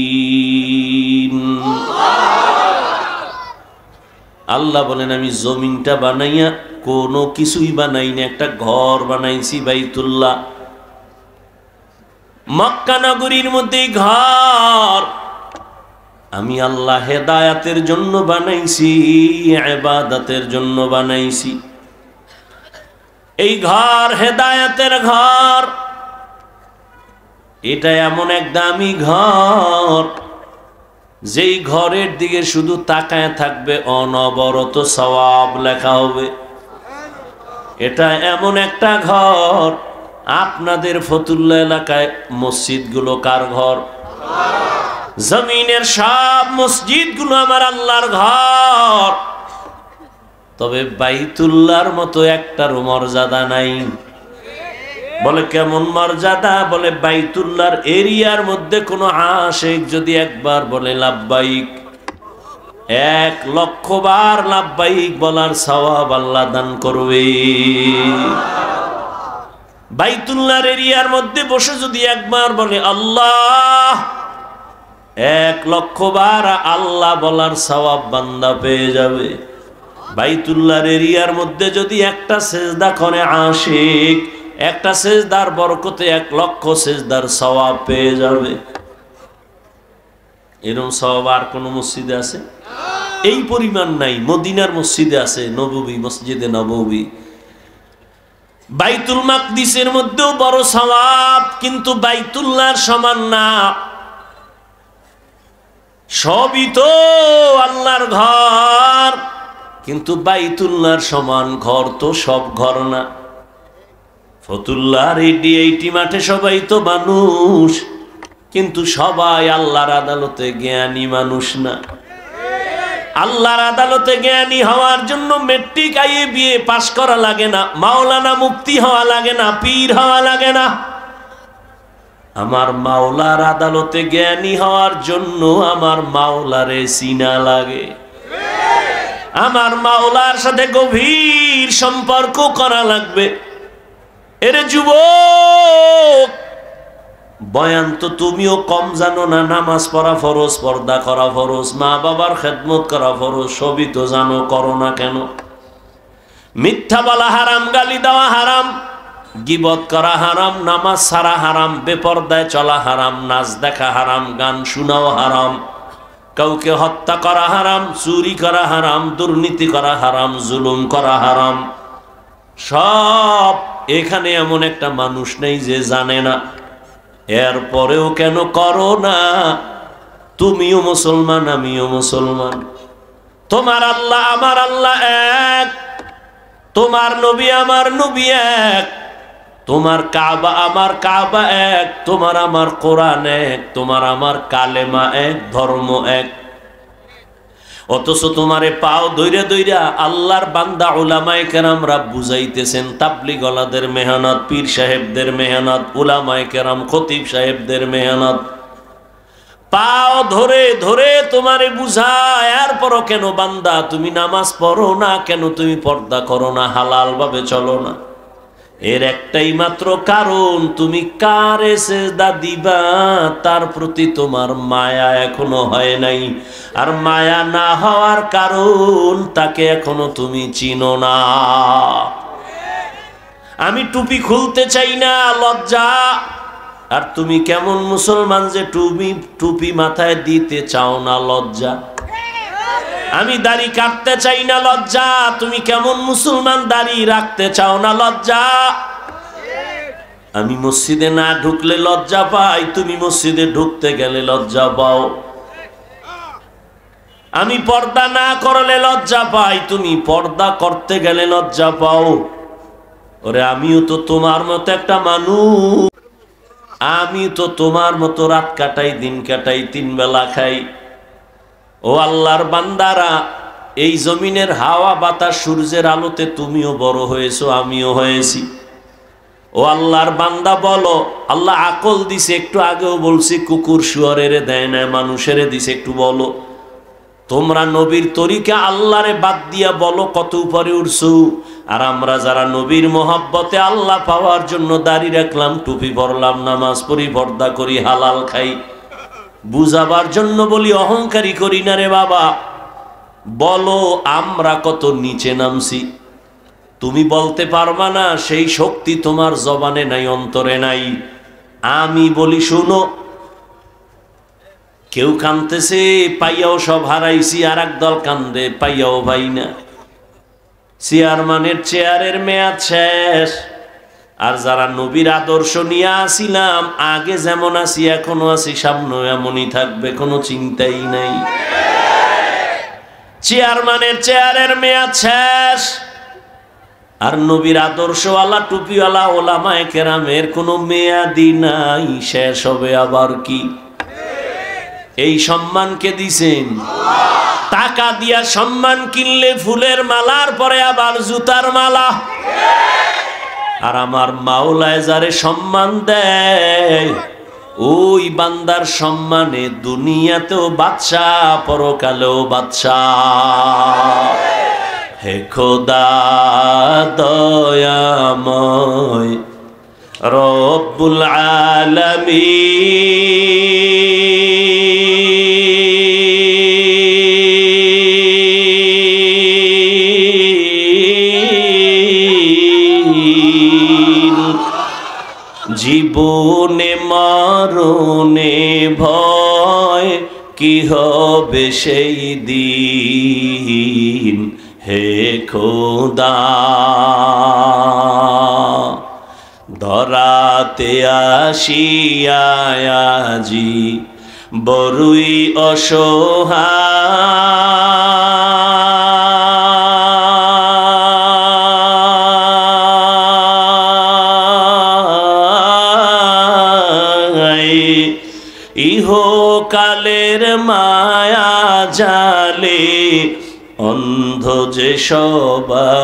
আলামিন। আল্লাহ বলেন, আমি জমিনটা বানাইয়া কোনো কিছুই বানাই না, একটা ঘর বানাইছি বাইতুল্লাহ। মক্কা নগরীর মধ্যে ঘর আমি আল্লাহ হেদায়াতের জন্য বানাইছি, ইবাদতের জন্য বানাইছি। এই ঘর হেদায়াতের ঘর, এটা এমন এক দামি ঘর যেই ঘরের দিকে শুধু তাকায় থাকবে অনবরত সওয়াব লেখা হবে। এটা এমন একটা ঘর, আপনাদের ফতুল্লা এলাকায় মসজিদগুলো কার ঘর? জমিনের সব মসজিদগুলো আমার আল্লাহর ঘর, তবে বাইতুল্লাহর মতো একটারও মর্যাদা নাই। বলে কেমন মর্যাদা? বলে বাইতুল্লাহর এরিয়ার মধ্যে কোনো আশিক যদি একবার বলে লাব্বাইক, 1,00,000 বার লাব্বাইক বলার সওয়াব আল্লাহ দান করবে। বাইতুল্লাহর এরিয়ার মধ্যে বসে যদি একবার বলে আল্লাহ, 1,00,000 বার আল্লাহ বলার সওয়াব বান্দা পেয়ে যাবে। বাইতুল্লাহর এরিয়ার মধ্যে যদি একটা সেজদা করে আশিক, একটা সেজদার বরকতে 1,00,000 সেজদার সওয়াব পেয়ে যাবে। এরকম সওয়াব আর কোন মসজিদে আছে? এই পরিমাণ নাই। মদিনার মসজিদে আছে, নববী, মসজিদে নববী। বাইতুল মাকদিসের মধ্যেও বড় সওয়াব, কিন্তু বাইতুল্লাহর সমান না। সবই তো আল্লাহর ঘর, কিন্তু বাইতুল্লাহর সমান ঘর তো সব ঘর না। ফতুল্লাহর 80 মাঠে সবাই তো মানুষ, কিন্তু সবাই আল্লাহর আদালতে জ্ঞানী মানুষ না। আল্লাহর আদালতে জ্ঞানী হওয়ার জন্য মেট্রিক IABA পাস করা লাগে না, মাওলানা মুফতি হওয়া লাগে না, পীর হওয়া লাগে না। আমার মাওলার আদালতে জ্ঞানী হওয়ার জন্য আমার মাওলারে চিনা লাগে, আমার মাওলার সাথে গভীর সম্পর্ক করা লাগবে। এরে যুবক, বয়ান তো তুমিও কম জানো না। নামাজ পড়া ফরজ, পর্দা করা ফরজ, মা বাবার খেদমত করা ফরজ, সবই তো জানো, করো না কেন? মিথ্যা বলা হারাম, গালি দেওয়া হারাম, গীবত করা হারাম, নামাজ ছাড়া হারাম, বেপরদায় চলা হারাম, নাচ দেখা হারাম, গান শোনাও হারাম, কাউকে হত্যা করা হারাম, চুরি করা হারাম, দুর্নীতি করা হারাম, জুলুম করা হারাম। সব এখানে এমন একটা মানুষ নেই যে জানে না। এরপরেও কেন করো না? তুমিও মুসলমান, আমিও মুসলমান। তোমার আল্লাহ আমার আল্লাহ এক, তোমার নবী আমার নবী এক। তোমার কাবা আমার কাবা এক, তোমার আমার কোরআন এক, তোমার আমার কালেমা এক, ধর্ম এক। অথচ তোমারে পাও দইরা দইরা আল্লাহর বান্দা উলামায়ে কেরামরা বুঝাইতেছেন, তাবলীগওয়ালাদের মেহনত, পীর সাহেবদের মেহনত, উলামায়ে কেরাম খতিব সাহেবদের মেহনত, পাও ধরে ধরে তোমারে বুঝায়। এরপরও কেন বান্দা তুমি নামাজ পড়ো না, কেন তুমি পর্দা করো না, হালাল ভাবে চলো না? এর একটাই মাত্র কারণ, তুমি কারে সেজদা দিবা তার প্রতি তোমার মায়া এখনো হয় নাই। আর মায়া না হওয়ার কারণ, তাকে এখনো তুমি চিনো না। আমি টুপি খুলতে চাই না, লজ্জা। আর তুমি কেমন মুসলমান যে টুপি মাথায় দিতে চাও না, লজ্জা। আমি দাড়ি কাটতে চাই না, লজ্জা। তুমি কেমন মুসলমান দাড়ি রাখতে চাও না, লজ্জা। আমি মসজিদে না ঢুকলে লজ্জা পাই, তুমি মসজিদে ঢুকতে গেলে লজ্জা পাও। আমি পর্দা না করলে লজ্জা পাই, তুমি পর্দা করতে গেলে লজ্জা পাও। ওরে আমিও তো তোমার মতো একটা মানুষ, আমি তো তোমার মতো রাত কাটাই, দিন কাটাই, 3 বেলা খাই। ও আল্লাহর বান্দারা, এই জমিনের হাওয়া বাতাস সূর্যের আলোতে তুমিও বড় হয়েছো, আমিও হয়েছি। ও আল্লাহর বান্দা বলো, আল্লাহ আকল দিছে, একটু আগেও বলছি কুকুর শুয়ারের দেয় না, মানুষের দিছে। একটু বলো, তোমরা নবীর তরিকা আল্লাহরে বাদ দিয়া বলো কত উপরে উঠছো। আর আমরা যারা নবীর মহব্বতে আল্লাহ পাওয়ার জন্য দাড়ি রাখলাম, টুপি পরলাম, নামাজ পড়ি, পর্দা করি, হালাল খাই, বুঝাবার জন্য বলি, অহংকারী করি না রে বাবা। বলো আমরা কত নিচে নামছি। তুমি বলতে পারবা না, সেই শক্তি তোমার জবানে নাই, অন্তরে নাই। আমি বলি শুনো, কেউ কানতেছে পাইয়াও সব হারাইছি, আর একদল কান্দে পাইয়াও ভাই না। চেয়ারম্যানের চেয়ারের মেয়াদ শেষ। আর যারা নবীর আদর্শ নিয়ে আসিলাম, আগে যেমন আছি এখনো আছি, সামনে এমনই থাকবে, কোনো চিন্তাই নাই। চেয়ারম্যানের চেয়ারের মেয়াদ শেষ। আর নবীর আদর্শওয়ালা টুপিওয়ালা ওলামায়ে কেরামের কোনো মেয়াদি নাই, শেষ হবে আবার কি? এই সম্মানকে দিছেন টাকা দিয়া। সম্মান কিনলে ফুলের মালার পরে আবার জুতার মালা। আর আমার মাওলায় যারে সম্মান দেয়, ওই বান্দার সম্মানে দুনিয়াতেও বাদশা, পরকালেও বাদশা। হে খোদা দয়াময় রব্বুল আলামিন, জীবনে মরণে ভয় কি হবে সেই দিন। হে খোদা ধরাতে আসিয়াজি বড়ই অসহায়, ইহকালের মায়া জালে অন্ধ যে সবাই।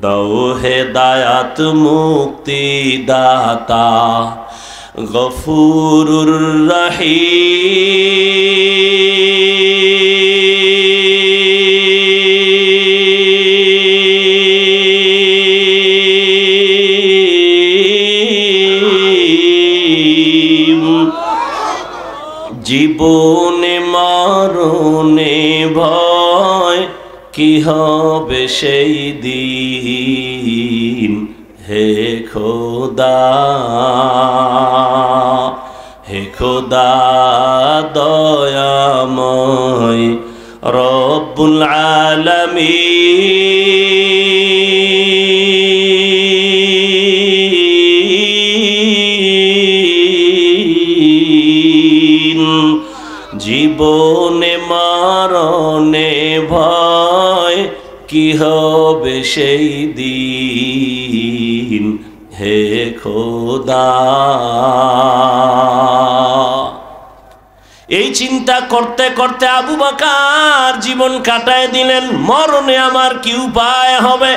দাও হেদায়াত মুক্তি দাতা গফুরুর রহিম, জীবনে মরণে ভয় কি হবে সেই দিন। হে খোদা, হে খোদা দয়াময় রব্বুল আলামিন, জীবনে মরণে ভয় কি হবে সেই দিন হে খোদা। এই চিন্তা করতে করতে আবু বকর জীবন কাটায় দিলেন। মরণে আমার কি উপায় হবে?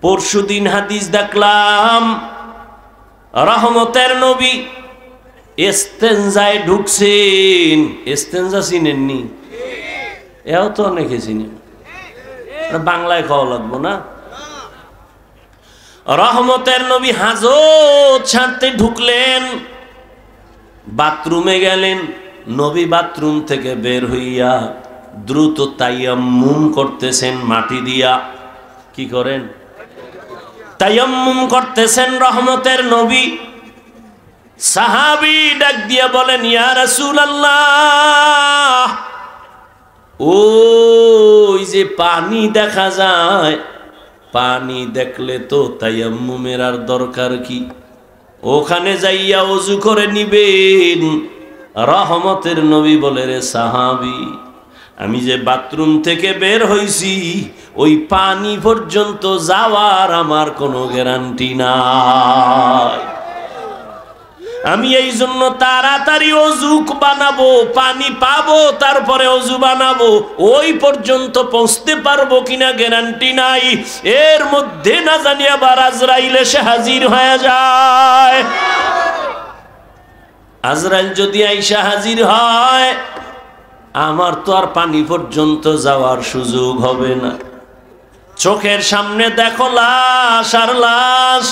পরশুদিন হাদিস দেখলাম, রহমতের নবী ইস্তেনজায় ঢুকছেন। ইস্তেনজা চিনেননি? এও তো অনেকে চিনেন, বাংলায় খাওয়া লাগবো না। রহমতের নবী হাজত ছাড়তে ঢুকলেন, বাথরুমে গেলেন। নবী বাথরুম থেকে বের হইয়া দ্রুত তায়াম্মুম করতেছেন মাটি দিয়া। কি করেন? তায়াম্মুম করতেছেন রহমতের নবী। সাহাবী ডাক দিয়া বলেন, ইয়া রাসূলুল্লাহ, ওই যে পানি দেখা যায়, পানি দেখলে তো তায়াম্মুমের আর দরকার কি? ওখানে যাইয়া ওযু করে নিবেন। রহমতের নবী বলে, রে সাহাবী, আমি যে বাথরুম থেকে বের হইছি ওই পানি পর্যন্ত যাওয়ার আমার কোনো গ্যারান্টি নাই। আমি এই জন্য তাড়াতাড়ি অজু বানাবো, পানি পাবো, তারপরে অজু বানাবো। ওই পর্যন্ত পৌঁছতে পারবো কিনা গ্যারান্টি নাই। এর মধ্যে না জানি আবার আজরাইল এসে হাজির হয়ে যায়। আজরাইল যদি আইসা হাজির হয়, আমার তো আর পানি পর্যন্ত যাওয়ার সুযোগ হবে না। চোখের সামনে দেখো লাশ আর লাশ।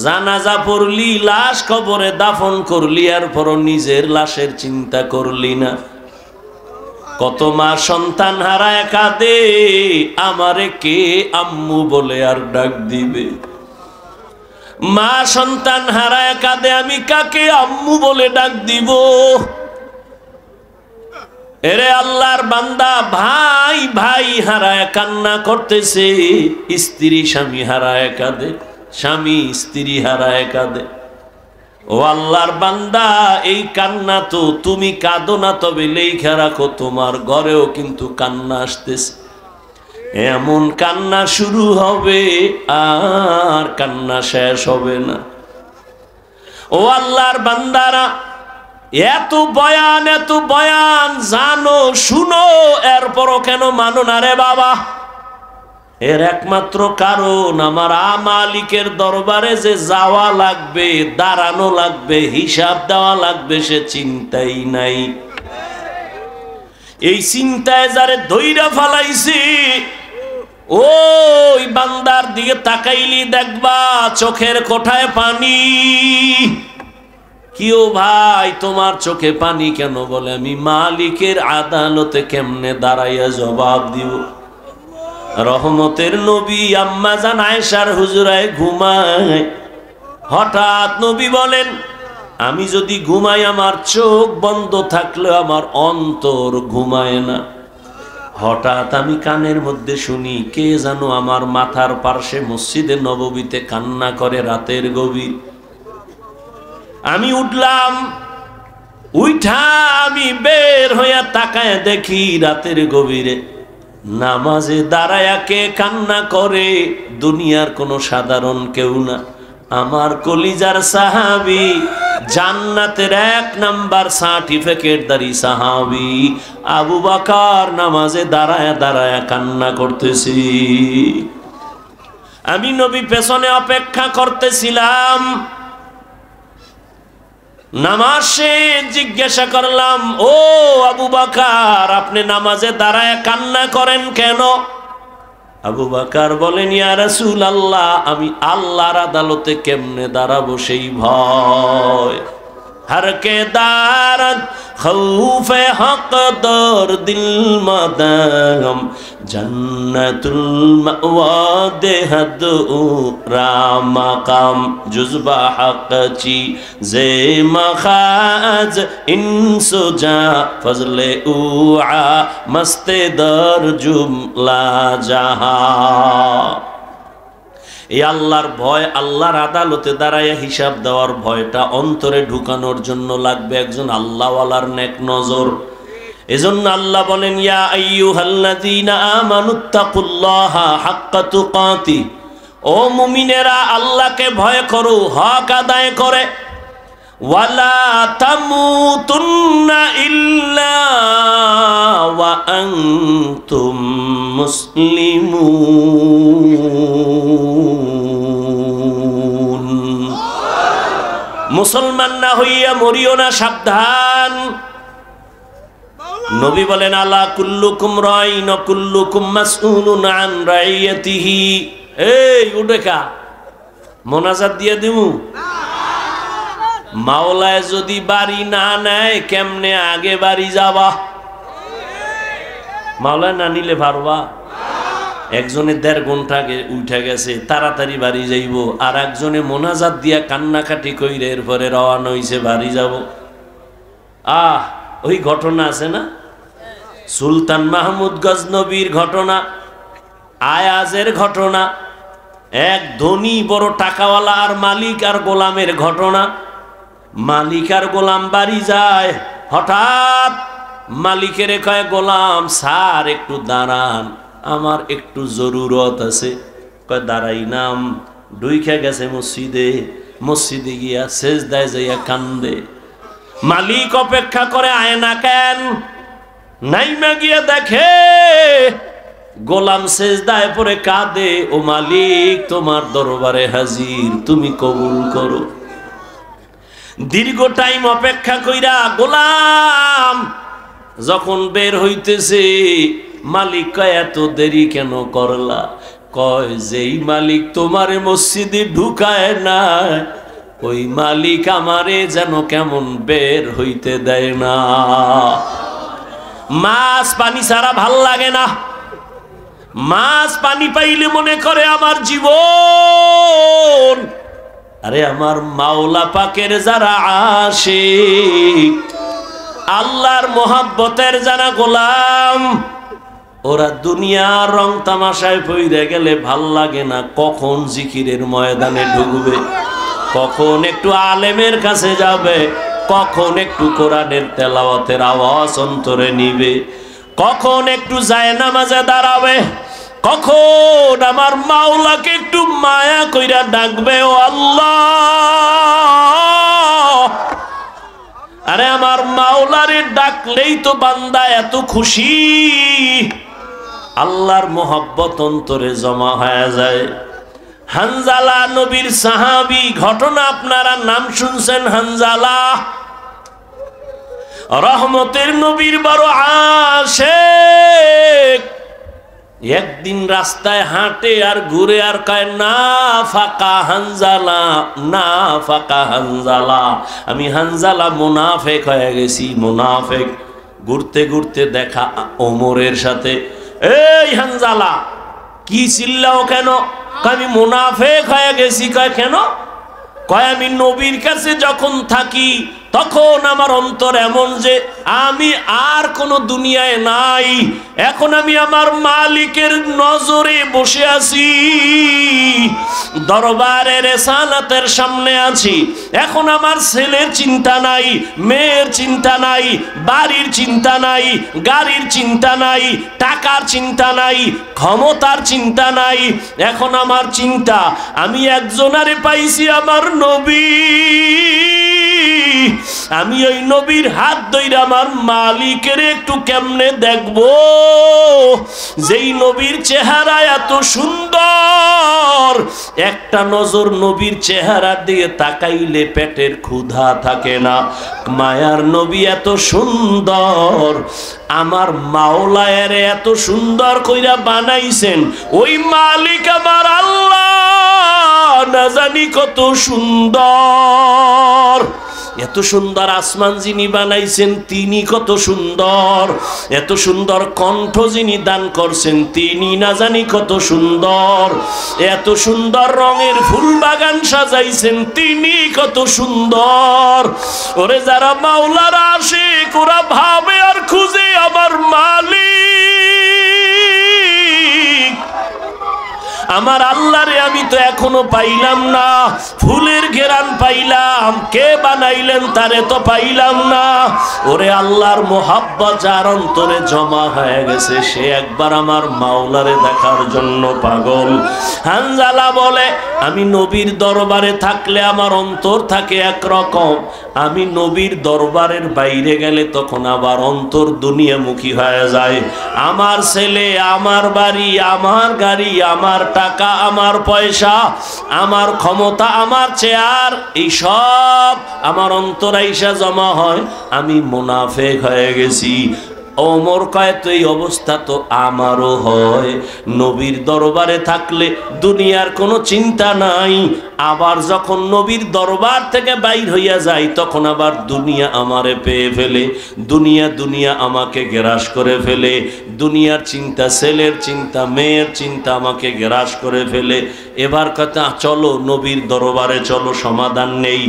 জানাজা পড়লি, লাশ কবরে দাফন করলি, আর পর নিজের লাশের চিন্তা করলি না। কত মা সন্তান হারায় কাঁদে, আমারে কে আম্মু বলে আর ডাক দিবে। মা সন্তান হারায় কাঁদে, আমি কাকে আম্মু বলে ডাক দিব? এরে আল্লাহর বান্দা, ভাই ভাই হারায় কান্না করতেছে, স্ত্রী স্বামী হারায় কাঁদে, স্বামী স্ত্রী হারায় কাঁদে। ও আল্লাহর বান্দা, এই কান্না তো তুমি কাঁদো না, তবে লেখা রাখো তোমার ঘরেও কিন্তু কান্না আসতেছে। এমন কান্না শুরু হবে আর কান্না শেষ হবে না। ও আল্লাহর বান্দারা, এত বয়ান জানো, শুনো, এরপরও কেন মানো না রে বাবা? এর একমাত্র কারণ, আমার মালিকের দরবারে যে যাওয়া লাগবে, দাঁড়ানো লাগবে, হিসাব দেওয়া লাগবে, সে চিন্তাই নাই। এই চিন্তায় যারে ধইরা ফালাইছি, ওই বান্দার দিকে তাকাইলি দেখবা চোখের কোঠায় পানি। কিও ভাই, তোমার চোখে পানি কেন? বলে, আমি মালিকের আদালতে কেমনে দাঁড়াইয়া জবাব দিব? রহমতের নবী আম্মা জান আয়েশার হুজরায় ঘুমায়। হঠাৎ নবী বলেন, আমি যদি ঘুমাই, আমার চোখ বন্ধ থাকলে আমার অন্তর ঘুমায় না। হঠাৎ আমি কানের মধ্যে শুনি, কে জানো আমার মাথার পার্শ্বে মসজিদে নববীতে কান্না করে রাতের গভীর। আমি উঠলাম, উঠা আমি বের হইয়া তাকায় দেখি রাতের গভীরে নামাজে দাঁড়ায়া কে কান্না করে? দুনিয়ার কোনো সাধারণ কেউ না, আমার কলিজার সাহাবী, জান্নাতের 1 নাম্বার সার্টিফিকেটধারী সাহাবী আবু বকর নামাজে দাঁড়ায়া দাঁড়ায়া কান্না করতেছি। আমি নবী পেছনে অপেক্ষা করতেছিলাম। নামাজে জিজ্ঞাসা করলাম, ও আবু বকর, আপনি নামাজে দাঁড়ায় কান্না করেন কেন? আবু বকর বলেন, ইয়া রাসূলুল্লাহ, আমি আল্লাহর আদালতে কেমনে দাঁড়াবো সেই ভয়। हर के दारत खौफे हक दर दिल मदम जन्नतुल मअवा देहद रामकाम जुज़बा हक़ची ज़े मखाज इंसुजा फज़ले उआ मस्ते दर जुमला जहा। এই আল্লাহর ভয়, আল্লাহর আদালতে দাঁড়ায় হিসাব দেওয়ার ভয়টা অন্তরে ঢুকানোর জন্য লাগবে একজন আল্লাহওয়ালার নেক নজর। এজন্য আল্লাহ বলেন ইয়া আইয়ুহাল্লাযীনা আমানুত্তাকুল্লাহা হাক্কা তুকাতি, ও মুমিনেরা আল্লাহকে ভয় করো হক আদায় করে। ওয়ালা তামুতুন্না ইল্লা ওয়া আনতুম মুসলিমুন। মুসলমান না হইয়া মরিও না, সাবধান। নবী বলেন আলা কুল্লুকুম রাইন ওয়া কুল্লুকুম মাসউলুন আন রাইয়াতিহি। এই উঠেকা মোনাজাত দিয়ে দিমু। মাওলায় যদি বাড়ি না নেয় কেমনে আগে বাড়ি যাবা? মাওলায় না নিলে পারবা? একজনে 1.5 ঘন্টা আগে উঠে গেছে, তাড়াতাড়ি বাড়ি যাইব, আর একজনে মোনাজাত দিয়া কান্নাকাটি কইরে এরপরে রওনা হইছে বাড়ি যাব। ওই ঘটনা আছে না, সুলতান মাহমুদ গজনবীর ঘটনা, আয়াজের ঘটনা, এক ধনী বড় টাকাওয়ালা আর মালিক আর গোলামের ঘটনা। মালিক আর গোলাম বাড়ি যায়, হঠাৎ মালিকের কয় গোলাম স্যার একটু দাঁড়ান, আমার একটু জরুরত আছে। কয় দাঁড়াই নাম। ঢুইকা গেছে মসজিদে, মসজিদে গিয়া সেজদায় যাইয়া কান্দে। মালিক অপেক্ষা করে আয় না কেন? নাইমা গিয়া দেখে গোলাম সেজদায় পড়ে কাঁদে, ও মালিক তোমার দরবারে হাজির, তুমি কবুল করো। দীর্ঘ টাইম অপেক্ষা কইরা গোলাম যখন বের হইতেছে, মালিক কয় এত দেরি কেন করলা? কয় যেই মালিক তোমারে মসজিদে ঢুকায় না, ওই মালিক আমারে যেন কেমন বের হইতে দেয় না। মাছ পানি ছাড়া ভাল লাগে না, মাছ পানি পাইলে মনে করে আমার জীবন। আরে আমার মাওলা পাকের যারা আশিক, আল্লাহর মোহাব্বতের যারা গোলাম, ওরা দুনিয়ার রং তামাশায় পইরে গেলে ভাল লাগে না। কখন জিকিরের ময়দানে ঢুকবে, কখন একটু আলেমের কাছে যাবে, কখন একটু কোরআনের তেলাওয়াতের আওয়াজ অন্তরে নিবে, কখন একটু জায়নামাজে দাঁড়াবে, কখন আমার মাওলাকে একটু মায়া কইরা ডাকবে, ও আল্লাহ। আরে আমার মাওলারে ডাকলেই তো বান্দা এত খুশি, আল্লাহর মোহাব্বত অন্তরে জমা হয়ে যায়। হানজালা নবীর সাহাবী, ঘটনা আপনারা নাম শুনছেন। হানজালা রহমতের নবীর বড় আশিক। একদিন রাস্তায় হাঁটে আর ঘুরে আর কয় না ফাকা হানজালা, না ফাকা হানজালা, আমি হানজালা মুনাফেক হয়ে গেছি, মুনাফেক। ঘুরতে ঘুরতে দেখা ওমরের সাথে। এই হানজালা কি চিল্লাও কেন? আমি মুনাফেক হয়ে গেছি। কয় কেন? কয় আমি নবীর কাছে যখন থাকি তখন আমার অন্তর এমন যে আমি আর কোনো দুনিয়ায় নাই, এখন আমি আমার মালিকের নজরে বসে আছি, দরবারে রেসালাতের সামনে আছি। এখন আমার ছেলের চিন্তা নাই, মেয়ের চিন্তা নাই, বাড়ির চিন্তা নাই, গাড়ির চিন্তা নাই, টাকার চিন্তা নাই, ক্ষমতার চিন্তা নাই। এখন আমার চিন্তা আমি একজনারে পাইছি, আমার নবী। আমি ওই নবীর হাত ধইরা আমার মালিকের একটু কেমনে দেখবো, যেই নবীর চেহারা এত সুন্দর, একটা নজর নবীর চেহারা দিয়ে তাকাইলে পেটের ক্ষুধা থাকে না। মায়ার নবী এত সুন্দর, আমার মাওলায়ের এত সুন্দর কইরা বানাইছেন, ওই মালিক আমার আল্লাহ না জানি কত সুন্দর। এত সুন্দর আসমান যিনি বানাইছেন তিনি কত সুন্দর, এত সুন্দর কণ্ঠ যিনি দান করছেন তিনি না জানি কত সুন্দর, এত সুন্দর রঙের ফুল বাগান সাজাইছেন তিনি কত সুন্দর। ওরে যারা মাওলার আশিক ওরা ভাবে আর খুঁজে আমার মালিক, আমার আল্লাহরে আমি তো এখনো পাইলাম না, ফুলের ঘেরান পাইলাম, কে বানাইলেন তারে তো পাইলাম না। ওরে আল্লাহর মোহাব্বত যার অন্তরে জমা হয়ে গেছে, সে একবার আমার মাওলারে দেখার জন্য পাগল। হানজালা বলে, আমি নবীর দরবারে থাকলে আমার অন্তর থাকে একরকম, আমি নবীর দরবারের বাইরে গেলে তখন আবার অন্তর দুনিয়ামুখী হয়ে যায়। আমার ছেলে, আমার বাড়ি, আমার গাড়ি, আমার টাকা, আমার পয়সা, আমার ক্ষমতা, আমার চেয়ার, এই সব আমার অন্তর আইসা জমা হয়, আমি মুনাফিক হয়ে গেছি। ওমর কয়, তো এই অবস্থা তো আমারও হয়। নবীর দরবারে থাকলে দুনিয়ার কোনো চিন্তা নাই, আবার যখন নবীর দরবার থেকে বাইর হইয়া যায় তখন আবার দুনিয়া আমারে পেয়ে ফেলে, দুনিয়া দুনিয়া আমাকে গ্রাস করে ফেলে, দুনিয়ার চিন্তা, ছেলের চিন্তা, মেয়ের চিন্তা আমাকে গ্রাস করে ফেলে। এবার কথা, চলো নবীর দরবারে চলো, সমাধান নেই।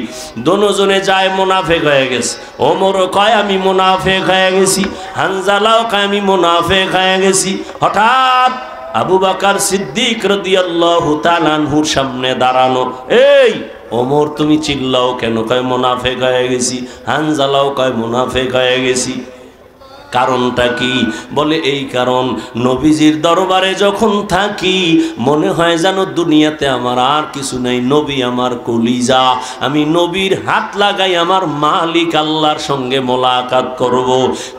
দোনোজনে যায়, মুনাফিক হয়ে গেছে। ওমরও কয় আমি মুনাফিক হয়ে গেছি, হানজালাও কয় আমি মুনাফিক হয়ে গেছি। হঠাৎ আবু বকর সিদ্দিক রাদিয়াল্লাহু তাআলা আনহুর সামনে দাঁড়ানো। এই ওমর, তুমি চিল্লাও কেন? কয় মুনাফিক হয়ে গেছি। হানজালাও কয় মুনাফিক হয়ে গেছি। কারণটা কি? বলে এই কারণ, নবীজির দরবারে যখন থাকি মনে হয় যেন দুনিয়াতে আমার আর কিছু নেই, নবী আমার কলিজা, আমি নবীর হাত লাগাই আমার মালিক আল্লাহর সঙ্গে মোলাকাত করব।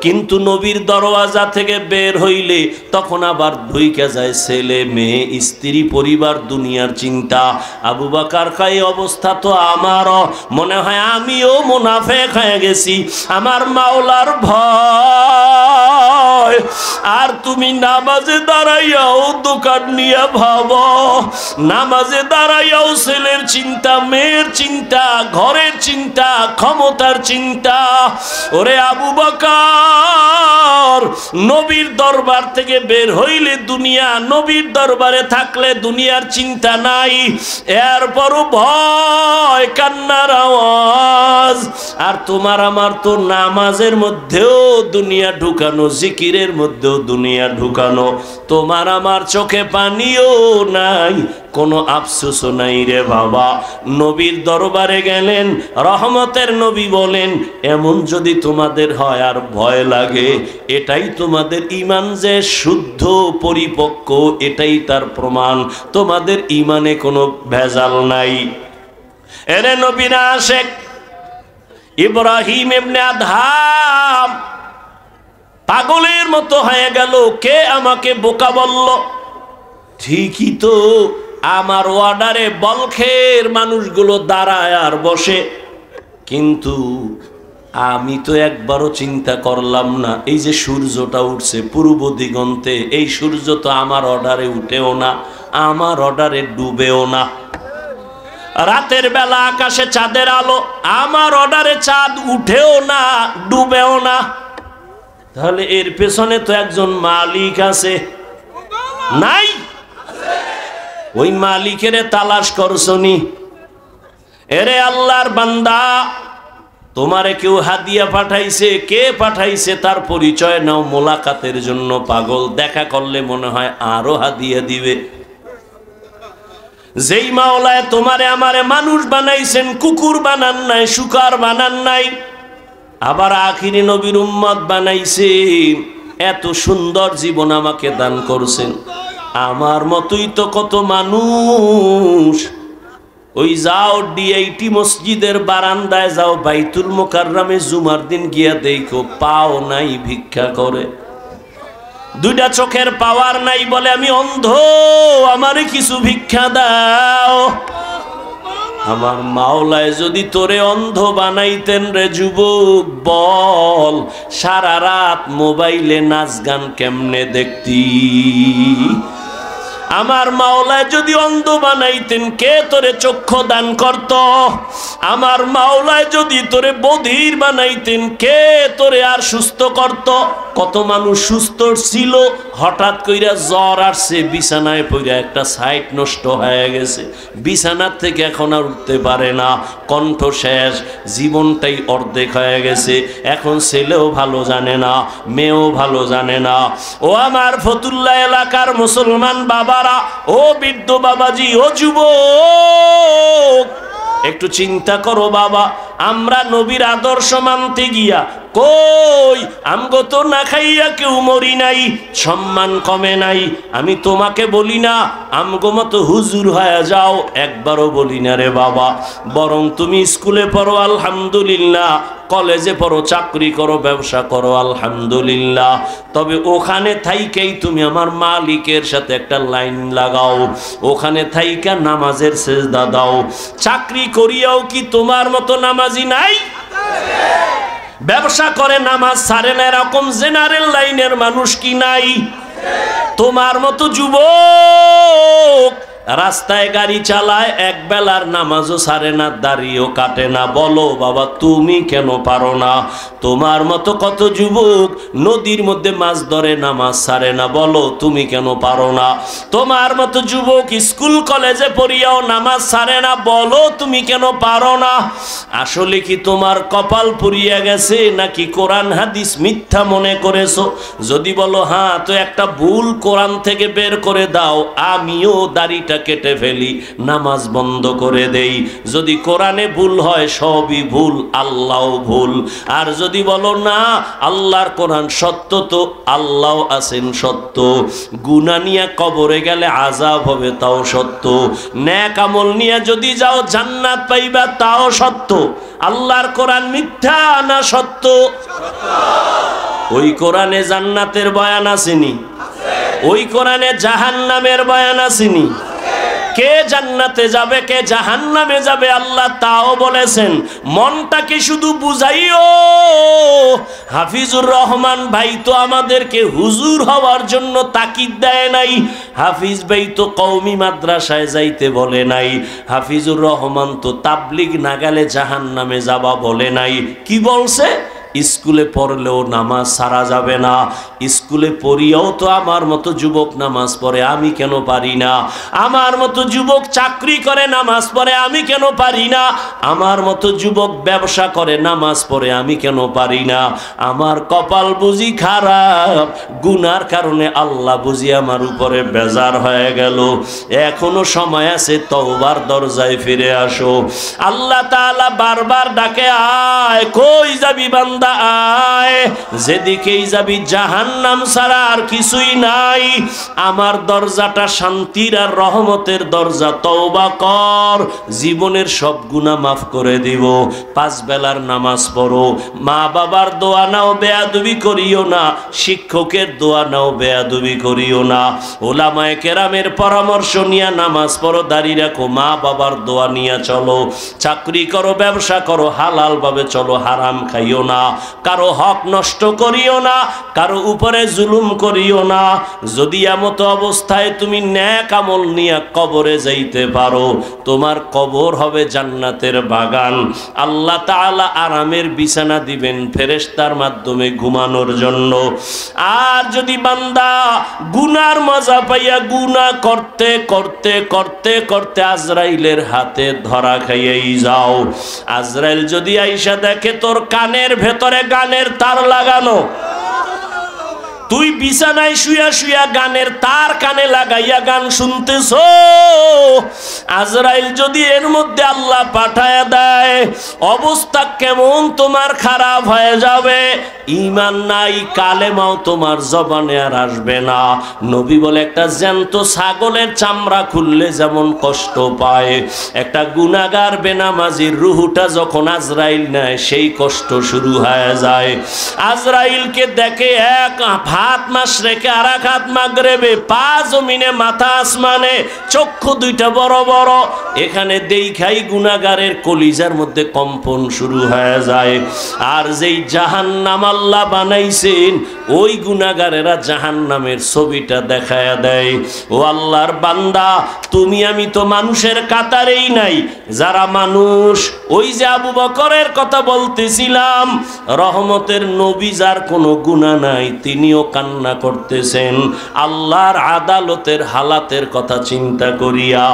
কিন্তু নবীর দরওয়াজা থেকে বের হইলে তখন আবার ঢুইকা যায় ছেলে, মেয়ে, স্ত্রী, পরিবার, দুনিয়ার চিন্তা। আবু বকর কয়, অবস্থা তো আমারও, মনে হয় আমিও মুনাফিক হয়ে গেছি, আমার মাওলার ভয়। আর তুমি নামাজে দাঁড়াইয়াও দোকান নিয়ে ভাবো, নামাজে দাঁড়াইয়াও ছেলের চিন্তা, মেয়ের চিন্তা, ঘরের চিন্তা, ক্ষমতার চিন্তা। ওরে আবু বকর, নবীর দরবার থেকে বের হইলে দুনিয়া, নবীর দরবারে থাকলে দুনিয়ার চিন্তা নাই, এরপরও ভয়, কান্নার আওয়াজ। আর তোমার আমার তো নামাজের মধ্যেও দুনিয়া ঢুকানো, জিকিরের মধ্যেও দুনিয়া ঢুকানো, তোমার আমার চোখে পানিও নাই, কোনো আফসোসও নাই রে বাবা। নবীর দরবারে গেলেন, রহমতের নবী বলেন, এমন যদি তোমাদের হয় আর ভয় লাগে, এটাই তোমাদের ঈমান যে শুদ্ধ পরিপক্ক, এটাই তার প্রমাণ, তোমাদের ঈমানে কোনো ভেজাল নাই। এরে নবীনা আশেক ইব্রাহিম ইবনে আদহাম পাগলের মতো হয়ে গেল, কে আমাকে বোকা বলল? ঠিকই তো, আমার ওয়ার্ডারে বলখের মানুষগুলো দাঁড়ায় আর বসে, কিন্তু আমি তো একবারও চিন্তা করলাম না এই যে সূর্যটা উঠছে পূর্ব দিগন্তে, এই সূর্য তো আমার অর্ডারে উঠেও না, আমার অর্ডারে ডুবেও না। রাতের বেলা আকাশে চাঁদের আলো, আমার অর্ডারে চাঁদ উঠেও না, ডুবেও না। তাহলে এর পেছনে তো একজন মালিক আছে, নাই? ওই মালিকের তালাশ করছনি? এরে আল্লাহর বান্দা, তোমারে কেউ হাদিয়া পাঠাইছে, কে পাঠাইছে তার পরিচয় নাও, মোলাকাতের জন্য পাগল, দেখা করলে মনে হয় আরো হাদিয়া দিবে। যেই মাওলায় তোমারে আমারে মানুষ বানাইছেন, কুকুর বানান নাই, শুকার বানান নাই, আবার আখিরি নবীর উম্মত বানাইছেন, এত সুন্দর জীবন আমাকে দান করছেন। আমার মতোই তো কত মানুষ, ওই যাও ডিআইটি মসজিদের বারান্দায় যাও, বাইতুল মুকাররমে জুমার দিন গিয়া দেখো, পাও নাই, ভিক্ষা করে, দুইটা চোখের পাওয়ার নাই, বলে আমি অন্ধ, আমারে কিছু ভিক্ষা দাও। আমার মাওলায় যদি তোরে অন্ধ বানাইতেন রে যুবক, বল সারা রাত মোবাইলে নাচ গান কেমনে দেখতি? আমার মাওলায় যদি অন্ধ বানাইতেন, কে তোরে চক্ষু দান করত? আমার মাওলায় যদি তোরে বধির বানাইতেন, কে তোরে আর সুস্থ করত? কত মানুষ সুস্থ ছিল, হঠাৎ কইরা জ্বর আসছে, বিছানায় পড়ে একটা সাইট নষ্ট হয়ে গেছে, বিছানার থেকে এখন আর উঠতে পারে না, কণ্ঠ শেষ, জীবনটাই অর্ধেক হয়ে গেছে। এখন ছেলেও ভালো জানে না, মেয়েও ভালো জানে না। ও আমার ফতুল্লাহ এলাকার মুসলমান বাবারা, ও বৃদ্ধ বাবাজি, ও যুবক, একটু চিন্তা করো বাবা, আমরা নবীর আদর্শ মানতে গিয়া কই আমগো তো না খাইয়া কেউ মরি নাই, সম্মান কমে নাই। আমি তোমাকে বলি না আমগো মতো হুজুর হয়ে যাও, একবারও বলি না রে বাবা। বরং তুমি স্কুলে পড়ো আলহামদুলিল্লাহ, কলেজে পড়ো, চাকরি করো, ব্যবসা করো আলহামদুলিল্লাহ, তবে ওখানে থাইকেই তুমি আমার মালিকের সাথে একটা লাইন লাগাও, ওখানে থাইকা নামাজের সেজদা দাও। চাকরি করিয়াও কি তোমার মতো নামাজি নাই? ব্যবসা করে নামাজ ছাড়ে না এরকম জেনারেল লাইনের মানুষ কি নাই? তোমার মতো যুবক রাস্তায় গাড়ি চালায়, এক বেলার নামাজও ছাড়ে না, দাড়িও কাটে না। বলো বাবা তুমি কেন পারো না? তোমার মতো কত যুবক নদীর মধ্যে মাছ ধরে, নামাজ ছাড়ে না, বলো তুমি কেন পারো না? তোমার মতো যুবক স্কুল কলেজে পড়িয়াও নামাজ ছাড়ে না, বলো তুমি কেন পারো না? আসলে কি তোমার কপাল পুড়িয়া গেছে, নাকি কোরআন হাদিস মিথ্যা মনে করেছো? যদি বলো হ্যাঁ, তো একটা ভুল কোরআন থেকে বের করে দাও, আমিও দাড়িটা কেটে ফেলি, নামাজ বন্ধ করে দেই। যদি কোরআনে ভুল হয় সবই ভুল, আল্লাহ ভুল। আর যদি বলো না আল্লাহর কোরআন সত্য, তো আল্লাহ আছেন সত্য, গুনাহ নিয়ে কবরে গেলে আযাব হবে তাও সত্য, নেক আমল নিয়ে যদি যাও জান্নাত পাইবা তাও সত্য। আল্লাহর কোরআন মিথ্যা না সত্য? ওই কোরআনে জান্নাতের বয়ান আসেনি, ওই কোরআনে জাহান্নামের বয়ান আসেনি। কে জান্নাতে যাবে কে জাহান্নামে যাবে আল্লাহ তাও বলেছেন। মনটাকে শুধু বুঝাইও। হাফিজুর রহমান ভাই তো আমাদেরকে হুজুর হওয়ার জন্য তাকিদ দেয় নাই, হাফিজ ভাই তো কওমি মাদ্রাসায় যাইতে বলে নাই, হাফিজুর রহমান তো তাবলিগ না গেলে জাহান্নামে যাবা বলে নাই। কি বলছে? স্কুলে পড়লেও নামাজ ছাড়া যাবে না। স্কুলে পড়িয়াও তো আমার মতো যুবক নামাজ পড়ে, আমি কেন পারি না? আমার মতো যুবক চাকরি করে নামাজ পড়ে, আমি কেন পারি না? আমার মতো যুবক ব্যবসা করে নামাজ পড়ে, আমি কেন পারি না? আমার কপাল বুঝি খারাপ, গুনার কারণে আল্লাহ বুঝি আমার উপরে বেজার হয়ে গেল। এখনো সময় আছে, তওবার দরজায় ফিরে আসো। আল্লাহ তাআলা বারবার ডাকে, আয়, কই যাবি বান্দা আয়, যেদিকেই যাবি জাহান্নাম ছাড়া আর কিছুই নাই। আমার দরজাটা শান্তির আর রহমতের দরজা, তওবা কর, জীবনের সব গুনাহ মাফ করে দিব। 5 বেলার নামাজ পড়ো, মা বাবার দোয়া নাও, বেয়াদবি করিও না, শিক্ষকের দোয়া নাও, বেয়াদবি করিও না, ওলামায়ে কেরামের পরামর্শ নিয়ে নামাজ পড়ো, দাড়ি রাখো, মা বাবার দোয়া নিয়ে চলো, চাকরি করো, ব্যবসা করো, হালাল ভাবে চলো, হারাম খাইও না, কারো হক নষ্ট করিও না, কারো উপরে জুলুম করিও না। যদি এমত অবস্থায় তুমি নেক আমল নিয়ে কবরে যাইতে পারো, তোমার কবর হবে জান্নাতের বাগান। আল্লাহ তাআলা আরামের বিছানা দিবেন ফেরেশতার মাধ্যমে ঘুমানোর জন্য। আর যদি বান্দা গুনার মজা পাইয়া গুনাহ করতে করতে করতে করতে আজরাইলের হাতে ধরা খাইয়াই যাও, আজরাইল যদি আইসা দেখে তোর কানের ভেতরে গানের তার লাগানো, তুই বিছানায় শুয়া শুয়া গানের তার কানে লাগাইয়া গান শুনতেছো, আজরাইল যদি এর মধ্যে আল্লাহ পাঠায়া দেয়, অবস্থা কেমন তোমার খারাপ হয়ে যাবে। ঈমান নাই, কালেমাও তোমার জবানে আর আসবে না। নবী বলে, একটা জ্যান্ত ছাগলের চামড়া খুললে যেমন কষ্ট পায়, একটা গুনাহগার বেনামাজির রুহুটা যখন আজরাইল নেয় সেই কষ্ট শুরু হয়ে যায়। আজরাইলকে দেখে এক হাত মাশরিকে আর এক হাত মাগরিবে, পা জমিনে মাথা আসমানে, চক্ষু দুইটা বড় বড়। এখানে দেখাই গুনাহগারের কলিজার মধ্যে কম্পন শুরু হয়ে যায়। আর যেই জাহান্নাম আল্লাহ বানাইছেন ওই গুনাহগারেরা জাহান্নামের ছবিটা দেখায়া দেয়। ও আল্লাহর বান্দা, তুমি আমি তো মানুষের কাতারেই নাই। যারা মানুষ, ওই যে আবু বকরের কথা বলতেছিলাম, রহমতের নবী যার কোনো গুনাহ নাই তিনিও কান্না করতেছেন আল্লাহর আদালতের হালাতের কথা চিন্তা করিয়া।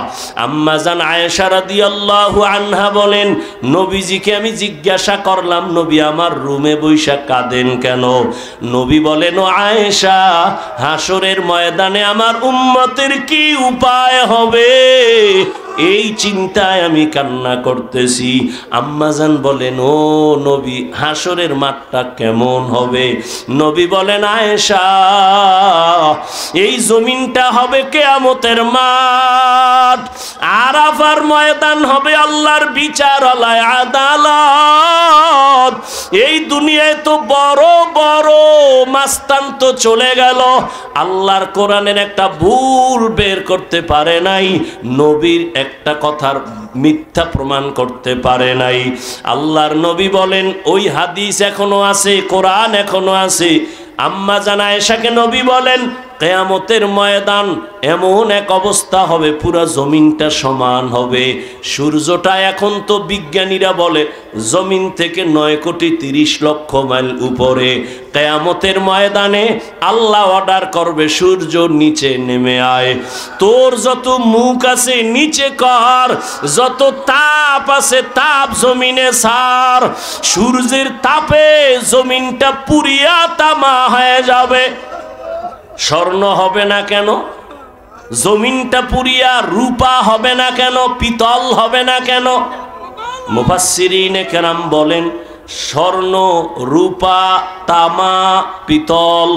আম্মা জান আয়েশা রাদিয়াল্লাহু আনহা বলেন, নবীজিকে আমি জিজ্ঞাসা করলাম, নবী আমার রুমে বৈশা কাঁদেন কেন? নবী বলেন, ও আয়েশা, হাসরের ময়দানে আমার উম্মতের কি উপায় হবে এই চিন্তায় আমি কান্না করতেছি। আম্মাজান বলেন, ও নবী, হাসরের মাঠটা কেমন হবে? নবী বলেন, আয়েশা, এই জমিনটা হবে কিয়ামতের মাঠ, আরাফার ময়দান হবে আল্লাহর বিচারালয়, আদালত। এই দুনিয়ায় তো বড় বড় মাস্তান তো চলে গেল, আল্লাহর কোরআনের একটা ভুল বের করতে পারে নাই, নবীর একটা কথার মিথ্যা প্রমাণ করতে পারে নাই। আল্লাহর নবী বলেন, ওই হাদিস এখনো আছে, কোরআন এখনো আছে। আম্মা জান আয়েশাকে নবী বলেন, কিয়ামতের ময়দান এমন এক অবস্থা হবে পুরা জমিনটা সমান হবে। সূর্যটা এখন তো বিজ্ঞানীরা বলে জমিন থেকে 9,30,00,000 মাইল উপরে। কিয়ামতের ময়দানে আল্লাহ অর্ডার করবে, সূর্য নিচে নেমে আয়, তোর যত মুখ আছে নিচে কর, যত তাপ আছে তাপ জমিনে ছাড়। সূর্যের তাপে জমিনটা পুরিয়া তামা হয়ে যাবে। স্বর্ণ হবে না কেন? জমিনটা পুরিয়া রূপা হবে না কেন? পিতল হবে না কেন? মুফাসসিরিনে কেরাম বলেন, স্বর্ণ, রূপা, তামা, পিতল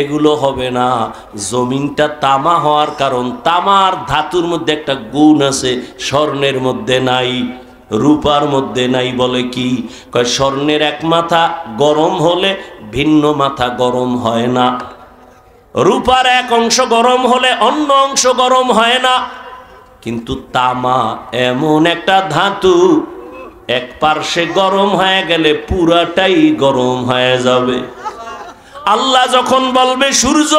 এগুলো হবে না। জমিনটা তামা হওয়ার কারণ, তামার ধাতুর মধ্যে একটা গুণ আছে স্বর্ণের মধ্যে নাই, রূপার মধ্যে নাই। বলে কি? কয় স্বর্ণের এক মাথা গরম হলে ভিন্ন মাথা গরম হয় না, রূপার এক অংশ গরম হলে অন্য অংশ গরম হয় না। কিন্তু তামা এমন একটা ধাতু, এক পার্শ্বে গরম হয়ে গেলে পুরাটাই গরম হয়ে যাবে। আল্লাহ যখন বলবে, সূর্য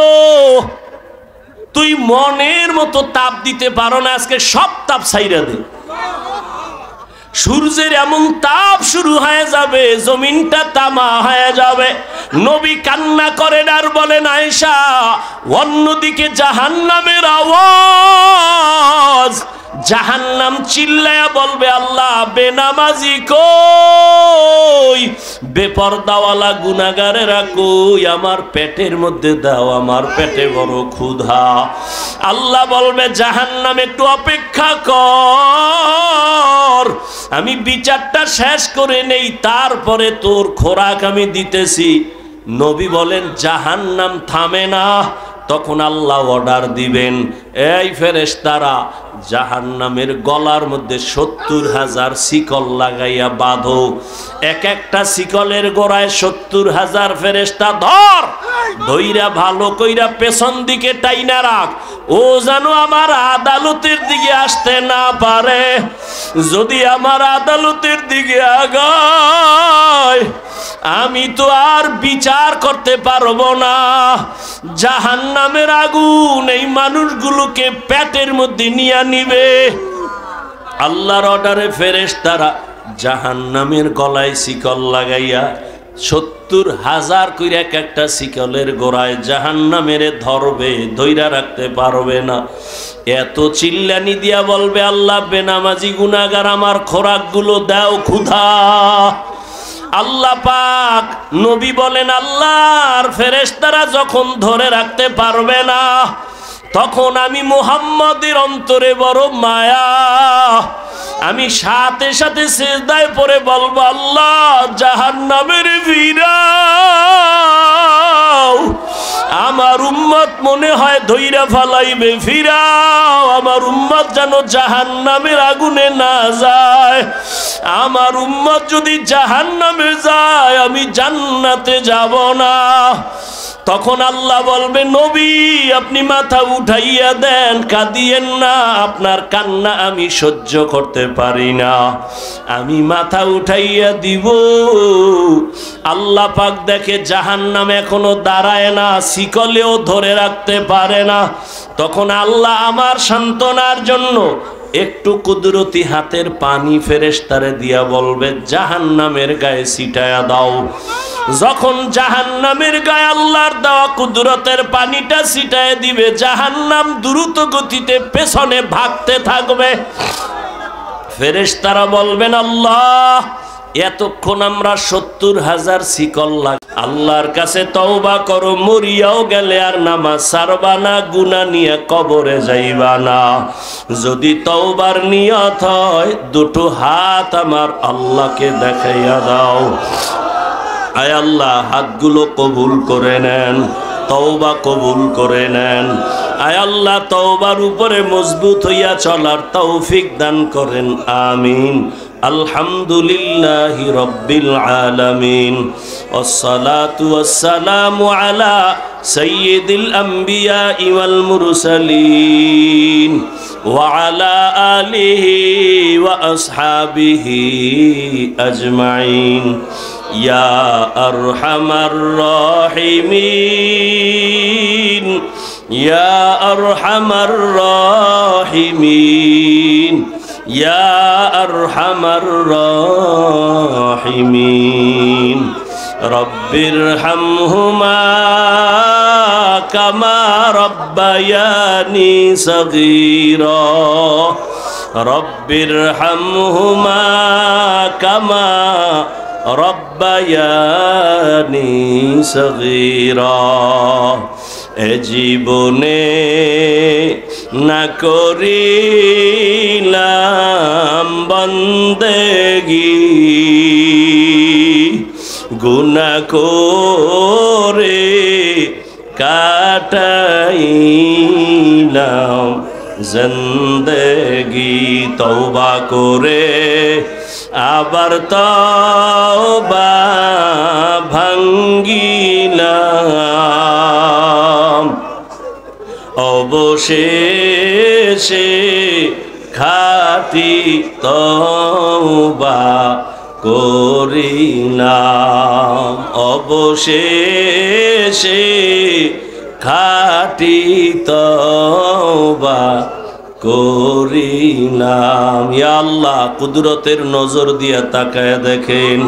তুই মনের মতো তাপ দিতে পারো না, আজকে সব তাপ ছাইরা দে। সূর্যের এমন তাপ শুরু হয়ে যাবে, জমিনটা তামা হয়ে যাবে। নবী কান্না করেন আর বলেন, আয়েশা, অন্যদিকে জাহান্নামের আওয়াজ, জাহান্নাম চিল্লায়া বলবে, আল্লাহ বেনামাজি কই, বেপরদাওয়ালা গুনাহগারেরা কই, আমার পেটের মধ্যে দাও, আমার পেটে বড় ক্ষুধা। আল্লাহ বলবে, জাহান্নাম একটু অপেক্ষা কর, আমি বিচারটা শেষ করে নেই, তারপরে তোর খোরাক আমি দিতেছি। নবী বলেন, জাহান্নাম থামে না। তখন আল্লাহ অর্ডার দিবেন, এই ফেরেশতারা জাহান্নামের গলার মধ্যে 70,000 শিকল লাগাইয়া বাঁধো। এক একটা শিকলের গোড়ায় 70,000 ফেরেশতা ধর, ধইরা ভালো কইরা পেছন দিকে টাইনা রাখ, ও যেন আমার আদালতের দিকে আসতে না পারে। যদি আমার আদালতের দিকে আগায় আমি তো আর বিচার করতে পারবো না। জাহান্নামের আগুন এই মানুষগুলোকে পেটের মধ্যে নিয়ে নিবে। আল্লাহর অর্ডারে ফেরেশতারা জাহান্নামের গলায় শিকল লাগাইয়া 70,000 কইরা এক একটা শিকলের গোড়ায় জাহান্নামের ধরবে, ধইরা রাখতে পারবে না। এত চিল্লানি দিয়া বলবে, আল্লাহ বেনামাজি গুনাহগার আমার খোরাকগুলো দাও, ক্ষুধা। আল্লাহ পাক নবী বলেন, আল্লাহর ফেরেশতারা যখন ধরে রাখতে পারবে না, তখন আমি মুহাম্মদের অন্তরে বড় মায়া, আমি সাথে সাথে সিজদায় পড়ে বলবো, আল্লাহ জাহান্নামের ফিরাও, আমার উম্মত মনে হয় ধইরা ফালাইবে, ফিরাও, আমার উম্মত যেন জাহান্নামের আগুনে না যায়। আমার উম্মত যদি জাহান্নামে যায় আমি জান্নাতে যাব না। তখন আল্লাহ বলবে, নবী আপনি মাথা উঠাইয়া দেন, কাঁদিয়েন না, আপনার কান্না আমি সহ্য করতে পারি না। আমি মাথা উঠাইয়া দিব। আল্লাহ পাক দেখে জাহান্নাম এখনো দাঁড়ায় না, শিকলেও ধরে রাখতে পারে না। তখন আল্লাহ আমার সান্ত্বনার জন্য একটু কুদরতি হাতের পানি ফেরেশতারে দিয়া বলবে, জাহান্নামের গায়ে ছিটায়া দাও। যখন জাহান্নামের গায়ে আল্লাহর দেওয়া কুদরতের পানিটা ছিটায় দিবে, জাহান্নাম দ্রুত গতিতে পেছনে ভাগতে থাকবে। ফেরেশতারা বলবেন, আল্লাহ এতক্ষণ আমরা 70,000 শিকল আল্লাহর কাছে তওবা করো, মরিয়াও গেলে আর নামাজ ছাড়বা না, গুনাহ নিয়ে কবরে যাইবা না। যদি তওবার নিয়ত হয় দুটো হাত আমার আল্লাহকে দেখাইয়া দাও। আয় আল্লাহ হাতগুলো কবুল করে নেন, তওবা কবুল করে নেন। আয় আল্লাহ তওবার উপরে মজবুত হইয়া চলার তৌফিক দান করেন, আমিন। আলহামদুলিল্লাহি রাব্বিল আলামিন, ওয়াসসালাতু ওয়াসসালামু আলা সাইয়্যিদিল আমবিয়া ওয়াল মুরসালিন ওয়া আলা আলিহি ওয়া আসহাবিহি আজমাইন। ইয়া আরহামার রাহিমিন, ইয়া আরহামার রাহিমিন, ইয়া আরহামার রাহিমিন। রব্বিরহামহুমা কামা রব্বায়ানি সগীরা, রব্বিরহামহুমা কামা রব্বায়ানি সগীরা। এ জীবনে না করিলাম বন্দেগি, গুনাহ করে কাটাইলাম জিন্দেগি। তওবা করে আবার তওবা ভাঙ্গিলাম, অবশেষে খাঁটি তওবা করিলাম, অবশেষে খাঁটি তওবা করিলাম। ইয়া আল্লাহ কুদরতের নজর দিয়া তাকায় দেখেন,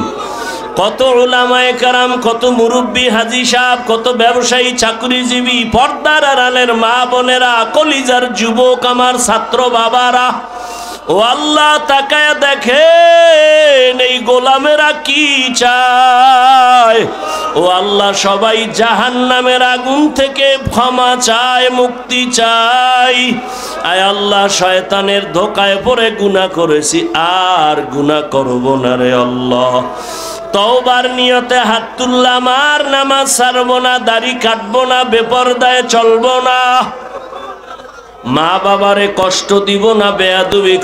কত উলামায়ে কেরাম, কত মুরব্বী হাজী সাহেব, কত ব্যবসায়ী, চাকরিজীবী, পর্দার আড়ালের মা বোনেরা, কলিজার যুবক, আমার ছাত্র বাবারা, ও আল্লাহ তাকায় দেখেন এই গোলামেরা কি চায়। ও আল্লাহ সবাই জাহান্নামের আগুন থেকে ক্ষমা চায়, মুক্তি চায়। আয় আল্লাহ শয়তানের ধোকায় পড়ে গুনাহ করেছি, আর গুনাহ করব না রে আল্লাহ। তওবার নিয়তে হাত তুললাম, আর নামাজ ছাড়বো না, দাড়ি কাটবো না, বেপরদায় চলবো না, মা বাবারে কষ্ট দিব না, বেয়াদবি